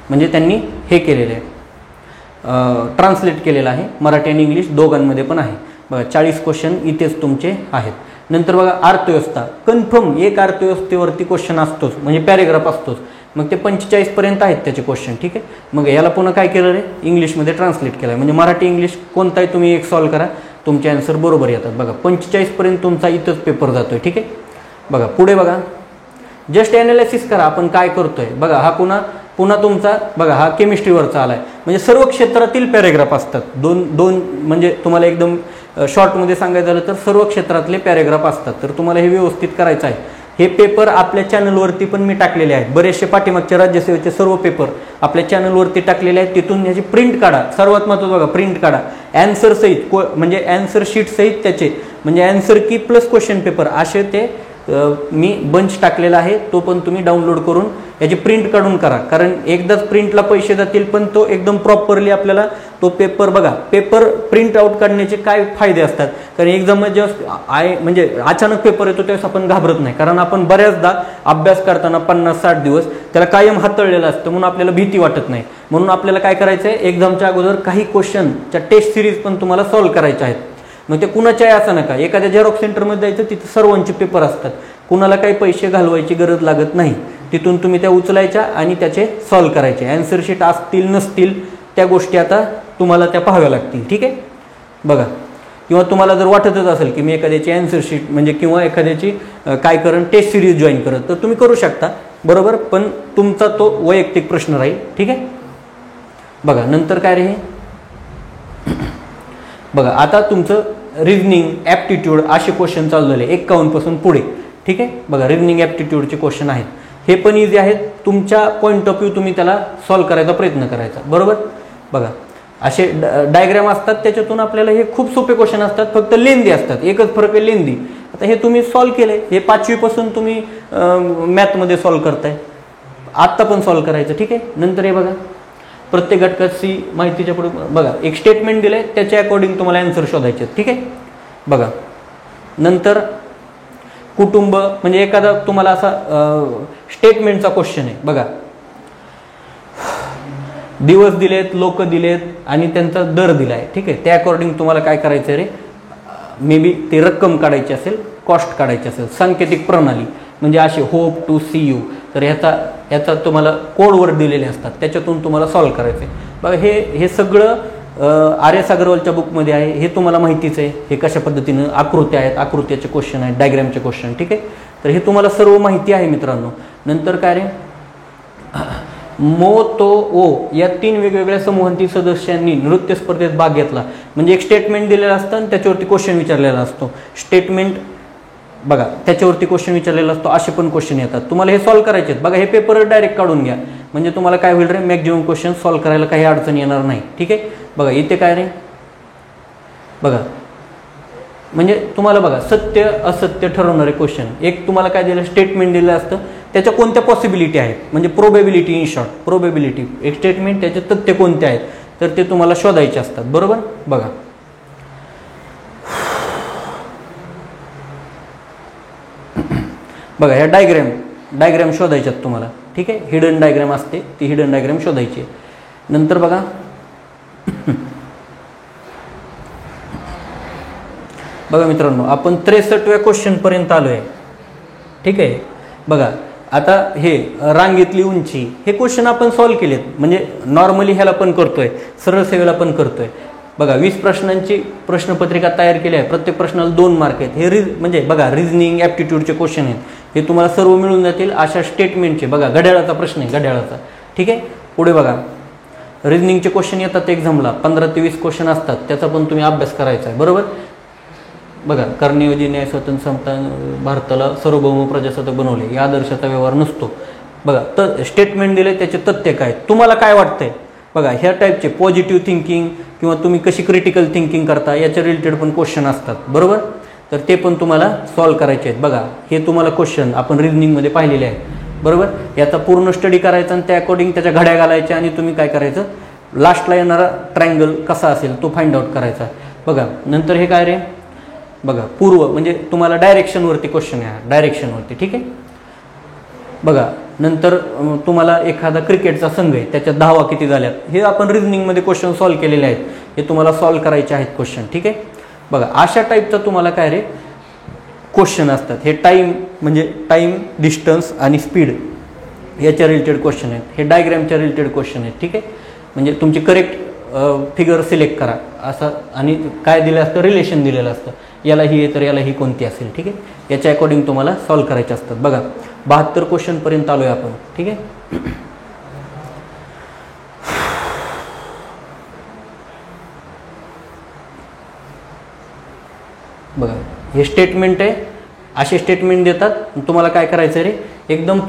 म्हणजे त्यांनी हे केलेलं आहे, ट्रान्सलेट केलेलं आहे. मराठी आणि इंग्लिश दोघांमध्ये पण आहे. बघा 40 क्वेश्चन इथेच तुमचे आहेत. नंतर बघा अर्थव्यवस्था, कन्फर्म एक अर्थव्यवस्थेवरती क्वेश्चन असतोच, म्हणजे पॅरेग्राफ असतोच. मग ते 45 पर्यंत आहेत त्याचे क्वेश्चन. ठीक आहे, मग याला पुन्हा काय केलं रे, इंग्लिशमध्ये ट्रान्सलेट केलं आहे. म्हणजे मराठी इंग्लिश कोणताही तुम्ही एक सॉल्व्ह करा, तुमचे आन्सर बरोबर येतात. बघा 45 पर्यंत तुमचा इथंच पेपर जातोय. ठीक आहे, बघा पुढे बघा जस्ट ॲनालिसिस करा आपण काय करतोय. बघा हा पुन्हा तुमचा बघा हा केमिस्ट्रीवरचा आलाय. म्हणजे सर्व क्षेत्रातील पॅरेग्राफ असतात. दोन म्हणजे तुम्हाला एकदम शॉर्टमध्ये सांगायचं झालं तर सर्व क्षेत्रातले पॅरेग्राफ असतात. तर तुम्हाला हे व्यवस्थित करायचं आहे. हे पेपर आपल्या चॅनलवरती पण मी टाकलेले आहेत. बरेचसे पाठीमागच्या राज्यसेवेचे सर्व पेपर आपल्या चॅनलवरती टाकलेले आहेत. तिथून ह्याची प्रिंट काढा. सर्वात महत्त्वाचं बघा, प्रिंट काढा ॲन्सर सहित, म्हणजे ॲन्सर शीट सहित त्याचे, म्हणजे ॲन्सर की प्लस क्वेश्चन पेपर असे ते मी बंच टाकलेला आहे. तो पण तुम्ही डाउनलोड करून याची प्रिंट काढून करा. कारण एकदाच प्रिंटला पैसे जातील, पण तो एकदम प्रॉपरली आपल्याला तो पेपर बघा, पेपर प्रिंट आउट काढण्याचे काय फायदे असतात. कारण एक्झाममध्ये जेव्हा म्हणजे अचानक पेपर येतो त्यावेळेस आपण घाबरत नाही. कारण आपण बऱ्याचदा अभ्यास करताना 50-60 दिवस त्याला कायम हाताळलेलं असतं, म्हणून आपल्याला भीती वाटत नाही. म्हणून आपल्याला काय करायचं आहे, एक्झामच्या अगोदर काही क्वेश्चनच्या टेस्ट सिरीज पण तुम्हाला सॉल्व्ह करायच्या आहेत. मग ते कुणाच्याही असं नका, एखाद्या झेरॉक्स सेंटरमध्ये जायचं, तिथे सर्वांचे पेपर असतात. कुणाला काही पैसे घालवायची गरज लागत नाही. तिथून तुम्ही त्या उचलायच्या आणि त्याचे सॉल्व्ह करायचे. ॲन्सर शीट असतील नसतील त्या गोष्टी आता तुम्हाला त्या पाहाव्या लागतील. ठीक आहे, बघा किंवा तुम्हाला जर वाटतच असेल की मी एखाद्याची ॲन्सर शीट म्हणजे किंवा एखाद्याची काय करण टेस्ट सिरीज जॉईन करत, तर तुम्ही करू शकता. बरोबर, पण तुमचा तो वैयक्तिक प्रश्न राहील. ठीक आहे, बघा नंतर काय रे, बघा आता तुमचं रिजनिंग ॲप्टिट्यूड असे क्वेश्चन चालू झाले 51 पासून पुढे. ठीक आहे, बघा रिजनिंग ॲप्टिट्यूडचे क्वेश्चन आहेत. हे पण इझी आहेत, तुमच्या पॉईंट ऑफ व्ह्यू तुम्ही त्याला सॉल्व्ह करायचा प्रयत्न करायचा, बरोबर. बघा असे डायग्राम असतात, त्याच्यातून आपल्याला हे खूप सोपे क्वेश्चन असतात, फक्त लेंदी असतात, एकच फरक आहे लेंदी. आता हे तुम्ही सॉल्व्ह केले, हे 5वी पासून तुम्ही मॅथमध्ये सॉल्व्ह करताय, आत्ता पण सॉल्व्ह करायचं, ठीक आहे. नंतर हे बघा प्रत्येक घटकाची माहितीच्या पुढे बघा एक स्टेटमेंट दिलंय, त्याच्या अकॉर्डिंग तुम्हाला आन्सर शोधायचे, ठीक आहे. बघा नंतर कुटुंब म्हणजे एखादा तुम्हाला असा स्टेटमेंटचा क्वेश्चन आहे, बघा दिवस दिलेत, लोक दिलेत आणि त्यांचा दर दिलाय, ठीक आहे. त्या अकॉर्डिंग तुम्हाला काय करायचं रे, मे बी ते रक्कम काढायची असेल, कॉस्ट काढायची असेल, सांकेतिक प्रणाली म्हणजे असे होप टू सी यू, तर ह्याचा तुम्हाला कोडवर्ड दिलेले असतात, त्याच्यातून तुम्हाला सॉल्व्ह करायचं आहे. बघा हे सगळं आर.एस. अग्रवालच्या बुकमध्ये आहे, हे तुम्हाला माहितीच आहे. हे कशा पद्धतीनं आकृत्या आहेत, आकृत्याचे क्वेश्चन आहेत, डायग्रामचे क्वेश्चन, ठीक आहे. तर हे तुम्हाला सर्व माहिती आहे मित्रांनो. नंतर काय रे, मो तो ओ या 3 वेगवेगळ्या समूहांतील सदस्यांनी नृत्य स्पर्धेत भाग घेतला, म्हणजे एक स्टेटमेंट दिलेलं असतं आणि त्याच्यावरती क्वेश्चन विचारलेला असतो. स्टेटमेंट बघा त्याच्यावरती क्वेश्चन विचारलेला असतो, असे पण क्वेश्चन येतात, तुम्हाला हे सॉल्व्ह करायचे आहेत. बघा हे पेपर डायरेक्ट काढून घ्या, म्हणजे तुम्हाला काय होईल रे, मॅक्झिमम क्वेश्चन सॉल्व्ह करायला काही अडचण येणार नाही, ठीक आहे. बघा इथे काय रे, बघा म्हणजे तुम्हाला बघा सत्य असत्य ठरवणारे क्वेश्चन, एक तुम्हाला काय दिलं, स्टेटमेंट दिलं असतं, त्याच्या कोणत्या पॉसिबिलिटी आहेत, म्हणजे प्रोबेबिलिटी, इन शॉर्ट प्रोबेबिलिटी, एक स्टेटमेंट त्याचे तथ्य कोणते आहेत, तर ते तुम्हाला शोधायचे असतात, बरोबर. बघा बघा ह्या डायग्राम शोधायच्यात तुम्हाला, ठीक आहे. हिडन डायग्राम असते, ती हिडन डायग्राम शोधायची. नंतर बघा बघा मित्रांनो आपण 63व्या क्वेश्चन पर्यंत आलो आहे, ठीक आहे. बघा आता हे रांगेतली उंची, हे क्वेश्चन आपण सॉल्व्ह केलेत, म्हणजे नॉर्मली ह्याला पण करतोय, सरळ सेवेला पण करतोय. बघा 20 प्रश्नांची प्रश्नपत्रिका तयार केली आहे, प्रत्येक प्रश्नाला 2 मार्क आहेत. हे म्हणजे बघा रिझनिंग ॲप्टिट्यूडचे क्वेश्चन आहेत, हे तुम्हाला सर्व मिळून जातील अशा स्टेटमेंटचे. बघा घड्याळाचा प्रश्न आहे, घड्याळाचा, ठीक आहे. पुढे बघा रिझनिंगचे क्वेश्चन येतात एक्झामला, 15 ते 20 क्वेश्चन असतात, त्याचा पण तुम्ही अभ्यास करायचा आहे, बरोबर. बघा कर्णयोजी न्याय स्वतंत्र समता भारताला सार्वभौम प्रजासत्ताक बनवले, या आदर्शाचा व्यवहार नसतो. बघा तर स्टेटमेंट दिले, त्याचे तथ्य काय, तुम्हाला काय वाटतंय. बघा ह्या टाईपचे पॉझिटिव्ह थिंकिंग किंवा तुम्ही कशी क्रिटिकल थिंकिंग करता याच्या रिलेटेड पण क्वेश्चन असतात, बरोबर. तर ते पण तुम्हाला सॉल्व्ह करायचे आहेत. बघा हे तुम्हाला क्वेश्चन आपण रिझनिंगमध्ये पाहिलेले आहे, बरोबर. याचा पूर्ण स्टडी करायचा आणि त्या अकॉर्डिंग त्याच्या घड्या घालायच्या आणि तुम्ही काय करायचं, लास्टला येणारा ट्रायंगल कसा असेल तो फाइंड आउट करायचा. बघा नंतर हे काय रे, बघा पूर्व म्हणजे तुम्हाला डायरेक्शनवरती क्वेश्चन आहे, डायरेक्शनवरती, ठीक आहे. बघा नंतर तुम्हाला एखादा क्रिकेटचा संघ आहे, त्याच्या धावा किती झाल्यात, हे आपण रिझनिंगमध्ये क्वेश्चन सॉल्व्ह केलेले आहेत, हे तुम्हाला सॉल्व्ह करायचे आहेत क्वेश्चन, ठीक आहे. बघा अशा टाईपचा तुम्हाला काय रे क्वेश्चन असतात. हे टाईम म्हणजे टाईम, डिस्टन्स आणि स्पीड याच्या रिलेटेड क्वेश्चन आहेत, हे डायग्रामच्या रिलेटेड क्वेश्चन आहेत, ठीक आहे. म्हणजे तुमची करेक्ट फिगर सिलेक्ट करा असं, आणि काय दिलं असतं, रिलेशन दिलेलं असतं, याला ही आहे तर याला ही कोणती असेल, ठीक आहे. याच्या अकॉर्डिंग तुम्हाला सॉल्व्ह करायचे असतात. बघा 72 क्वेश्चनपर्यंत आलो आहे आपण, ठीक आहे. बघा हे स्टेटमेंट आहे, असे स्टेटमेंट देतात, तुम्हाला काय करायचं रे, एकदम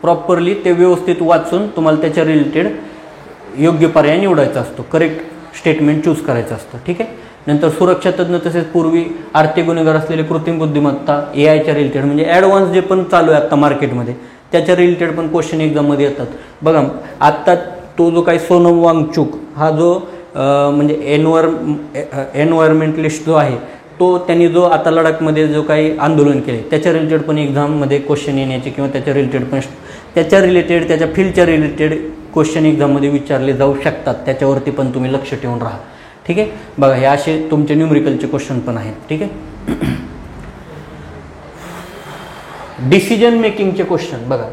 प्रॉपरली ते व्यवस्थित वाचून तुम्हाला त्याच्या रिलेटेड योग्य पर्याय निवडायचा असतो, करेक्ट स्टेटमेंट चूज करायचं असतं, ठीक आहे. नंतर सुरक्षा तज्ञ तसेच पूर्वी आर्थिक गुन्हेगार असलेले कृत्रिम बुद्धिमत्ता, एआयच्या रिलेटेड म्हणजे ॲडव्हान्स जे पण चालू आहे आत्ता मार्केटमध्ये, त्याच्या रिलेटेड पण क्वेश्चन एक्झाममध्ये येतात. बघा आत्ता तो जो काही सोनम वांगचुक हा जो म्हणजे एन्व्हायरमेंटलिस्ट जो आहे, तो त्यांनी जो आता लडाखमध्ये जो काही आंदोलन केले त्याच्या रिलेटेड पण एक्झाममध्ये क्वेश्चन येण्याचे किंवा त्याच्या रिलेटेड त्याच्या फील्डच्या रिलेटेड क्वेश्चन एक्झाममध्ये विचारले जाऊ शकतात, त्याच्यावरती पण तुम्ही लक्ष ठेवून राहा, ठीक आहे. बघा हे असे तुमचे न्यूमरिकलचे क्वेश्चन पण आहेत, ठीक आहे. डिसिजन मेकिंगचे क्वेश्चन बघा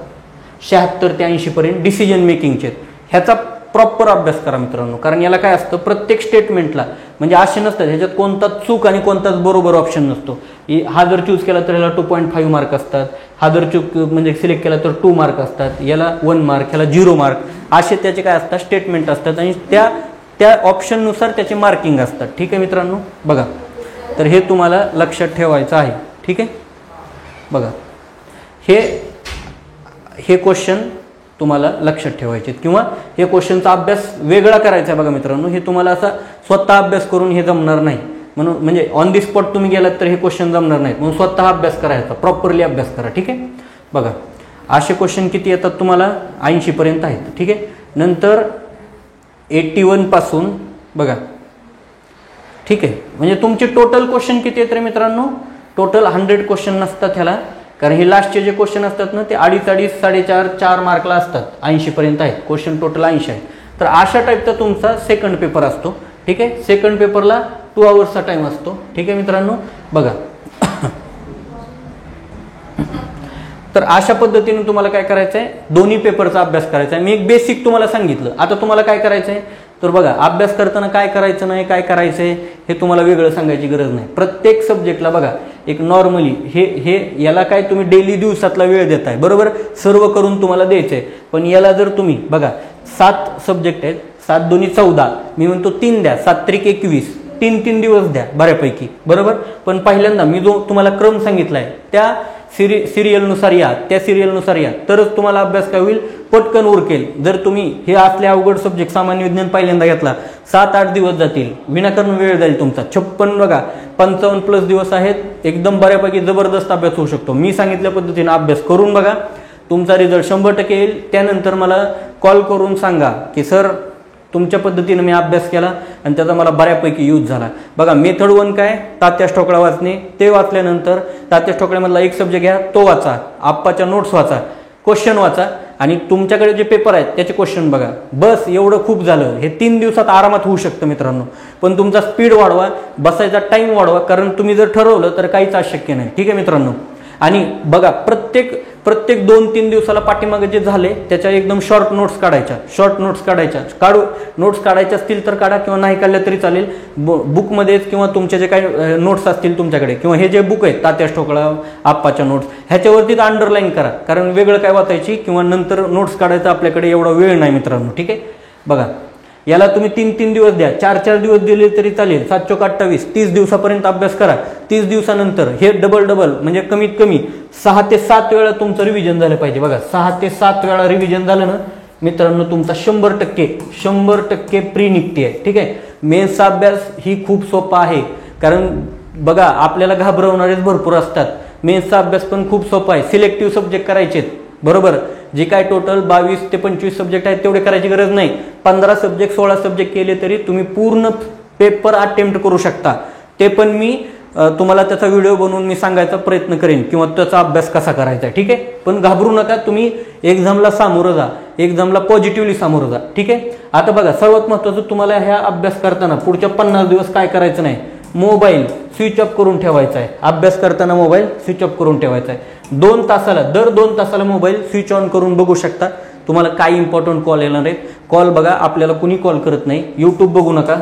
76 ते 80 पर्यंत डिसिजन मेकिंगचे, ह्याचा प्रॉपर अभ्यास करा मित्रांनो, कारण याला काय असतं, प्रत्येक स्टेटमेंटला म्हणजे असे नसतात, ह्याच्यात कोणताच चूक आणि कोणताच बरोबर ऑप्शन नसतो. हा जर चूज केला तर ह्याला 2.5 मार्क असतात, हा जर चूक म्हणजे सिलेक्ट केला तर 2 मार्क असतात, याला 1 मार्क, ह्याला 0 मार्क, असे त्याचे काय असतात स्टेटमेंट असतात आणि त्या ऑप्शननुसार त्याचे मार्किंग असतात, ठीक आहे मित्रांनो. बघा तर हे तुम्हाला लक्षात ठेवायचं आहे, ठीक आहे. बघा हे क्वेश्चन तुम्हाला लक्षात ठेवायचे किंवा हे क्वेश्चनचा अभ्यास वेगळा करायचा आहे बघा मित्रांनो. हे तुम्हाला असा स्वतः अभ्यास करून हे जमणार नाही, म्हणून म्हणजे ऑन दी स्पॉट तुम्ही गेलात तर हे क्वेश्चन जमणार नाहीत, म्हणून स्वतः अभ्यास करायचा, प्रॉपरली अभ्यास करा. ठीक आहे. बघा असे क्वेश्चन किती येतात तुम्हाला, 80 पर्यंत आहेत. ठीक आहे. नंतर 81 पासून बघा. ठीक आहे. म्हणजे तुमचे टोटल क्वेश्चन किती आहेत रे मित्रांनो, टोटल 100 क्वेश्चन नसतात ह्याला, कारण हे लास्टचे जे क्वेश्चन असतात ना ते 2.5, 4.5, 4 मार्कला असतात. 80 पर्यंत आहेत क्वेश्चन, टोटल 80 आहेत. तर अशा टाईपचा तुमचा सेकंड पेपर असतो. ठीक आहे. सेकंड पेपरला 2 आवर्सचा टाइम असतो. ठीक आहे मित्रांनो. बघा तर अशा पद्धतीने तुम्हाला काय करायचं आहे, दोन्ही पेपरचा अभ्यास करायचा आहे. मी एक बेसिक तुम्हाला सांगितलं. आता तुम्हाला काय करायचं आहे, तर बघा अभ्यास करताना काय करायचं नाही, काय करायचं आहे हे तुम्हाला वेगळं सांगायची गरज नाही. प्रत्येक सब्जेक्टला बघा एक नॉर्मली हे याला काय तुम्ही डेली दिवसातला वेळ देताय, बरोबर, सर्व करून तुम्हाला द्यायचं आहे. पण याला जर तुम्ही बघा 7 सब्जेक्ट आहेत, 7 दुनी 14, मी म्हणतो 3 द्या, 7 त्रिक 21, 3 दिवस द्या बऱ्यापैकी, बरोबर. पण पहिल्यांदा मी जो तुम्हाला क्रम सांगितलाय त्या सिरियलनुसार या, त्या सिरियलनुसार या, तरच तुम्हाला अभ्यास काय होईल, पटकन उरकेल. जर तुम्ही हे असले अवघड सब्जेक्ट सामान्य विज्ञान पहिल्यांदा घेतला 7-8 दिवस जातील, विनाकारण वेळ जाईल तुमचा. 56 बघा 55+ दिवस आहेत, एकदम बऱ्यापैकी जबरदस्त अभ्यास होऊ शकतो. मी सांगितल्या पद्धतीने अभ्यास करून बघा, तुमचा रिझल्ट 100% येईल. त्यानंतर मला कॉल करून सांगा की सर तुमच्या पद्धतीने मी अभ्यास केला आणि त्याचा मला बऱ्यापैकी यूज झाला. बघा मेथड 1 काय, तात्या ठोकळा वाचणे, ते वाचल्यानंतर तात्या ठोकळ्यामधला एक सब्जेक्ट घ्या, तो वाचा, आप्पाच्या नोट्स वाचा, क्वेश्चन वाचा आणि तुमच्याकडे जे पेपर आहेत त्याचे क्वेश्चन बघा. बस एवढं खूप झालं. हे 3 दिवसात आरामात होऊ शकतं मित्रांनो. पण तुमचा स्पीड वाढवा, बसायचा टाइम वाढवा, कारण तुम्ही जर ठरवलं तर काहीच अशक्य नाही. ठीक आहे मित्रांनो. आणि बघा प्रत्येक 2-3 दिवसाला पाठीमागे जे झाले त्याच्या एकदम शॉर्ट नोट्स काढायच्या. नोट्स काढायच्या असतील तर काढा किंवा नाही काढल्या तरी चालेल. बुकमध्येच किंवा तुमचे जे काही नोट्स असतील तुमच्याकडे किंवा हे जे बुक आहेत तात्या ठोकळा, आप्पाच्या नोट्स, ह्याच्यावरतीच अंडरलाईन करा, कारण वेगळं काय वाचायची किंवा नंतर नोट्स काढायचा आपल्याकडे एवढा वेळ नाही मित्रांनो. ठीक आहे. बघा याला तुम्ही 3 दिवस द्या, 4 दिवस दिले तरी चालेल. 7 चोक 28, 30 दिवसापर्यंत अभ्यास करा. 30 दिवसानंतर हे डबल म्हणजे कमीत कमी 6 ते 7 वेळा तुमचं रिव्हिजन झालं पाहिजे. बघा 6 ते 7 वेळा रिव्हिजन झालं ना मित्रांनो, तुमचा 100% प्री निघते आहे. ठीक आहे. मेन्सचा अभ्यास ही खूप सोपा आहे, कारण बघा आपल्याला घाबरवणारेच भरपूर असतात. मेन्सचा अभ्यास पण खूप सोपा आहे. सिलेक्टिव्ह सब्जेक्ट करायचे, बरोबर. जे काय टोटल 22 ते 25 सब्जेक्ट आहेत तेवढे करायची गरज नाही. 15 सब्जेक्ट 16 सब्जेक्ट केले तरी तुम्ही पूर्ण पेपर अटेम्प्ट करू शकता. ते पण मी तुम्हाला त्याचा व्हिडिओ बनवून मी सांगायचा प्रयत्न करेन किंवा त्याचा अभ्यास कसा करायचा. ठीक आहे. पण घाबरू नका, तुम्ही एक्झामला सामोरं जा, एक्झामला पॉझिटिव्हली सामोरं जा. ठीक आहे. आता बघा सर्वात महत्त्वाचं, तुम्हाला ह्या अभ्यास करताना पुढच्या 50 दिवस काय करायचं नाही, मोबाईल स्विच ऑफ करून ठेवायचा आहे. अभ्यास करताना मोबाईल स्विच ऑफ करून ठेवायचा आहे. दर 2 तासाला मोबाईल स्विच ऑन करून बघू शकता. तुम्हाला काही इम्पॉर्टंट कॉल येणार आहेत. कॉल बघा, आपल्याला कुणी कॉल करत नाही. यूट्यूब बघू नका,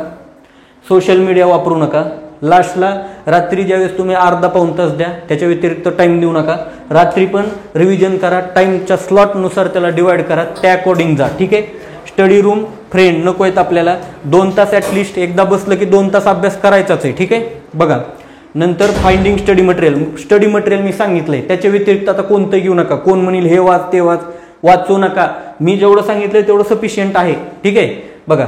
सोशल मीडिया वापरू नका. लास्टला रात्री ज्यावेळेस तुम्ही अर्धा-पाऊण तास द्या, त्याच्या व्यतिरिक्त टाइम देऊ नका. रात्री पण रिव्हिजन करा, टाइमच्या स्लॉटनुसार त्याला डिवाइड करा, त्या अकॉर्डिंग जा. ठीक आहे. स्टडी रूम फ्रेंड नको आहेत आपल्याला. 2 तास ॲटलिस्ट एकदा बसलं की 2 तास अभ्यास करायचाच आहे. ठीक आहे. बघा नंतर फाइंडिंग स्टडी मटेरियल मी सांगितलंय, त्याच्या व्यतिरिक्त आता कोणतं घेऊ नका. कोण म्हणेल हे वाच ते वाचू नका. मी जेवढं सांगितलंय तेवढं सफिशियंट आहे. ठीक आहे. बघा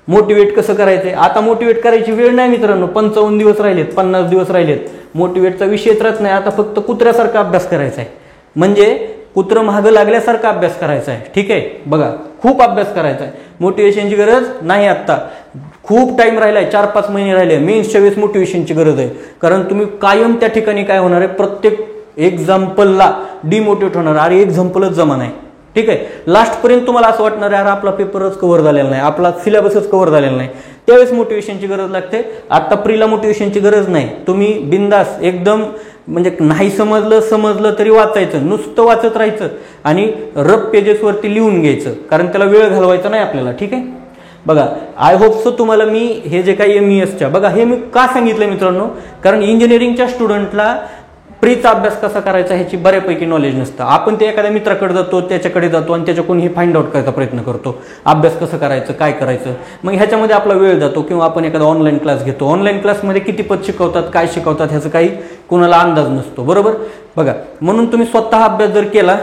मोटिवेट कसं करायचंय, आता मोटिवेट करायची वेळ नाही मित्रांनो. 55 दिवस राहिलेत, 50 दिवस राहिलेत. मोटिवेटचा विषयच राहत नाही. आता फक्त कुत्र्यासारखा अभ्यास करायचा आहे, म्हणजे कुत्रं मागं लागल्यासारखा अभ्यास करायचा आहे. ठीक आहे. बघा खूप अभ्यास करायचा आहे. मोटिवेशनची गरज नाही. आत्ता खूप टाइम राहिलाय, 4-5 महिने राहिले. मेन्सच्या वेळेस मोटिवेशनची गरज आहे, कारण तुम्ही कायम त्या ठिकाणी काय होणार आहे, प्रत्येक एक्झाम्पलला डिमोटिवेट होणार. अरे एक्झाम्पलच जमा नाही. ठीक आहे. लास्टपर्यंत तुम्हाला असं वाटणार आहे अरे आपला पेपरच कव्हर झालेला नाही, आपला सिलेबसच कव्हर झालेला नाही. त्यावेळेस मोटिवेशनची गरज लागते. आता प्रीला मोटिवेशनची गरज नाही. तुम्ही बिंदास एकदम, म्हणजे नाही समजलं तरी वाचायचं, नुसतं वाचत राहायचं आणि रफ पेजेसवरती लिहून घ्यायचं, कारण त्याला वेळ घालवायचा नाही आपल्याला. ठीक आहे. बघा आय होप सो तुम्हाला मी हे जे काही MESच्या, बघा हे मी का सांगितलं मित्रांनो, कारण इंजिनिअरिंगच्या स्टुडंटला प्रीचा अभ्यास कसा करायचा ह्याची बऱ्यापैकी नॉलेज नसतं. आपण ते एखाद्या मित्राकडे जातो, त्याच्याकडे जातो आणि त्याच्याकडून हे फाइंड आउट करायचा प्रयत्न करतो, अभ्यास कसं करायचं, काय करायचं. मग ह्याच्यामध्ये आपला वेळ जातो. किंवा आपण एखादा ऑनलाईन क्लास घेतो, ऑनलाईन क्लासमध्ये किती पद शिकवतात, काय शिकवतात ह्याचं काही कुणाला अंदाज नसतो, बरोबर. बघा म्हणून तुम्ही स्वतः अभ्यास जर केला,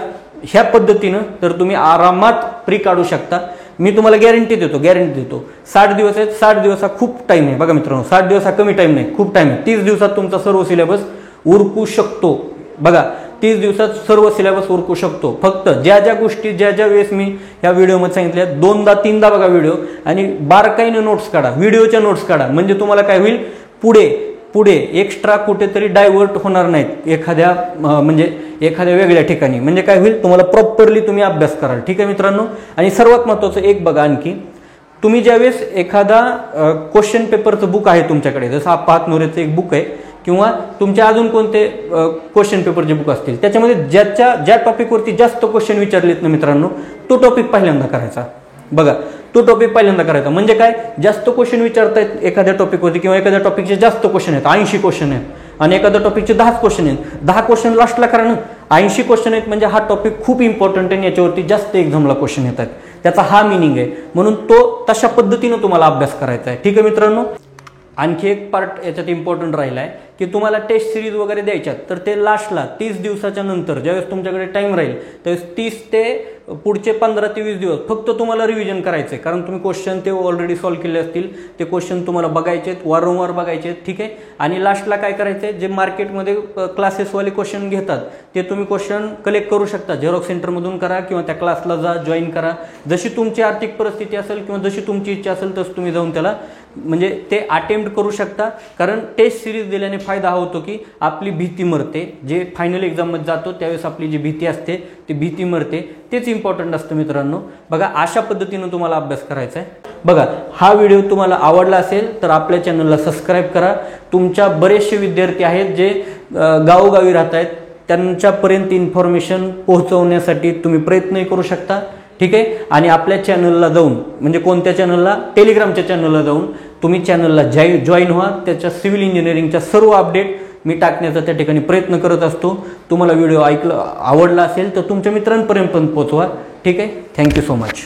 ह्या पद्धतीनं तर तुम्ही आरामात प्री काढू शकता. मी तुम्हाला गॅरंटी देतो 60 दिवस आहेत. 60 दिवस हा खूप टाइम आहे. बघा मित्रांनो, 60 दिवस हा कमी टाइम नाही, खूप टाइम आहे. 30 दिवसात तुमचा सर्व सिलेबस उरकू शकतो. बघा 30 दिवसात सर्व सिलेबस उरकू शकतो. फक्त ज्या गोष्टी ज्या वेळेस मी या व्हिडिओमध्ये सांगितल्या 2दा 3दा बघा व्हिडिओ आणि बारकाईने नोट्स काढा, व्हिडिओच्या नोट्स काढा. म्हणजे तुम्हाला काय होईल, पुढे एक्स्ट्रा कुठेतरी डायव्हर्ट होणार नाहीत एखाद्या वेगळ्या ठिकाणी. म्हणजे काय होईल, तुम्हाला प्रॉपरली तुम्ही अभ्यास कराल. ठीक आहे मित्रांनो. आणि सर्वात महत्त्वाचं एक बघा आणखी, तुम्ही ज्यावेळेस एखादा क्वेश्चन पेपरचं बुक आहे तुमच्याकडे, जसं आप्पा हातनुरेचं एक बुक आहे किंवा तुमच्या अजून कोणते क्वेश्चन पेपरचे बुक असतील, त्याच्यामध्ये ज्या टॉपिकवरती जास्त क्वेश्चन विचारलेत ना मित्रांनो, तो टॉपिक पहिल्यांदा करायचा. बघा तो टॉपिक पहिल्यांदा करायचा. म्हणजे काय, जास्त क्वेश्चन विचारतायत एखाद्या टॉपिकवरती किंवा एखाद्या टॉपिकचे जास्त क्वेश्चन आहेत, 80 क्वेश्चन आहेत आणि एखाद्या टॉपिकचे 10 क्वेश्चन आहेत, 10 क्वेश्चन लास्टला करा ना. 80 क्वेश्चन आहेत म्हणजे हा टॉपिक खूप इम्पॉर्टंट आहे, याच्यावरती जास्त एक्झामला क्वेश्चन येतात, त्याचा हा मिनिंग आहे. म्हणून तो तशा पद्धतीनं तुम्हाला अभ्यास करायचा आहे. ठीक आहे मित्रांनो. आणखी एक पार्ट याच्यात इम्पॉर्टंट राहिला आहे की तुम्हाला टेस्ट सिरीज वगैरे द्यायच्यात, तर ते लास्टला 30 दिवसाच्या नंतर ज्यावेळेस तुमच्याकडे टाइम राहील त्यावेळेस 30 ते पुढचे 15 ते 20 दिवस फक्त तुम्हाला रिव्हिजन करायचं आहे. कारण तुम्ही क्वेश्चन ते ऑलरेडी सॉल्व्ह केले असतील, ते क्वेश्चन तुम्हाला बघायचे आहेत, वारंवार बघायचे आहेत. ठीक आहे. आणि लास्टला काय करायचं आहे, जे मार्केटमध्ये क्लासेसवाले क्वेश्चन घेतात ते तुम्ही क्वेश्चन कलेक्ट करू शकता. झेरॉक्स सेंटरमधून करा किंवा त्या क्लासला जा, जॉईन करा. जशी तुमची आर्थिक परिस्थिती असेल किंवा जशी तुमची इच्छा असेल तसं तुम्ही जाऊन त्याला म्हणजे ते अटेम्प्ट करू शकता. कारण टेस्ट सिरीज दिल्याने फायदा हा होतो की आपली भीती मरते. जे फायनल एक्झाममध्ये जातो त्यावेळेस आपली जी भीती असते ती भीती मरते. तेच इम्पॉर्टंट असतं मित्रांनो. बघा अशा पद्धतीनं तुम्हाला अभ्यास करायचा आहे. बघा हा व्हिडिओ तुम्हाला आवडला असेल तर आपल्या चॅनलला सबस्क्राईब करा. तुमच्या बरेचसे विद्यार्थी आहेत जे गावोगावी राहत आहेत, त्यांच्यापर्यंत इन्फॉर्मेशन पोहोचवण्यासाठी तुम्ही प्रयत्नही करू शकता. ठीक आहे. आणि आपल्या चॅनलला जाऊन, म्हणजे कोणत्या चॅनलला, टेलिग्रामच्या चॅनलला जाऊन तुम्ही चॅनलला जॉईन व्हा. त्याच्या सिव्हिल इंजिनिअरिंगच्या सर्व अपडेट मी टाकण्याचा त्या ठिकाणी प्रयत्न करत असतो. तुम्हाला व्हिडिओ आवडला असेल तर तुमच्या मित्रांपर्यंत पण पोहोचवा. ठीक आहे. Thank you so much.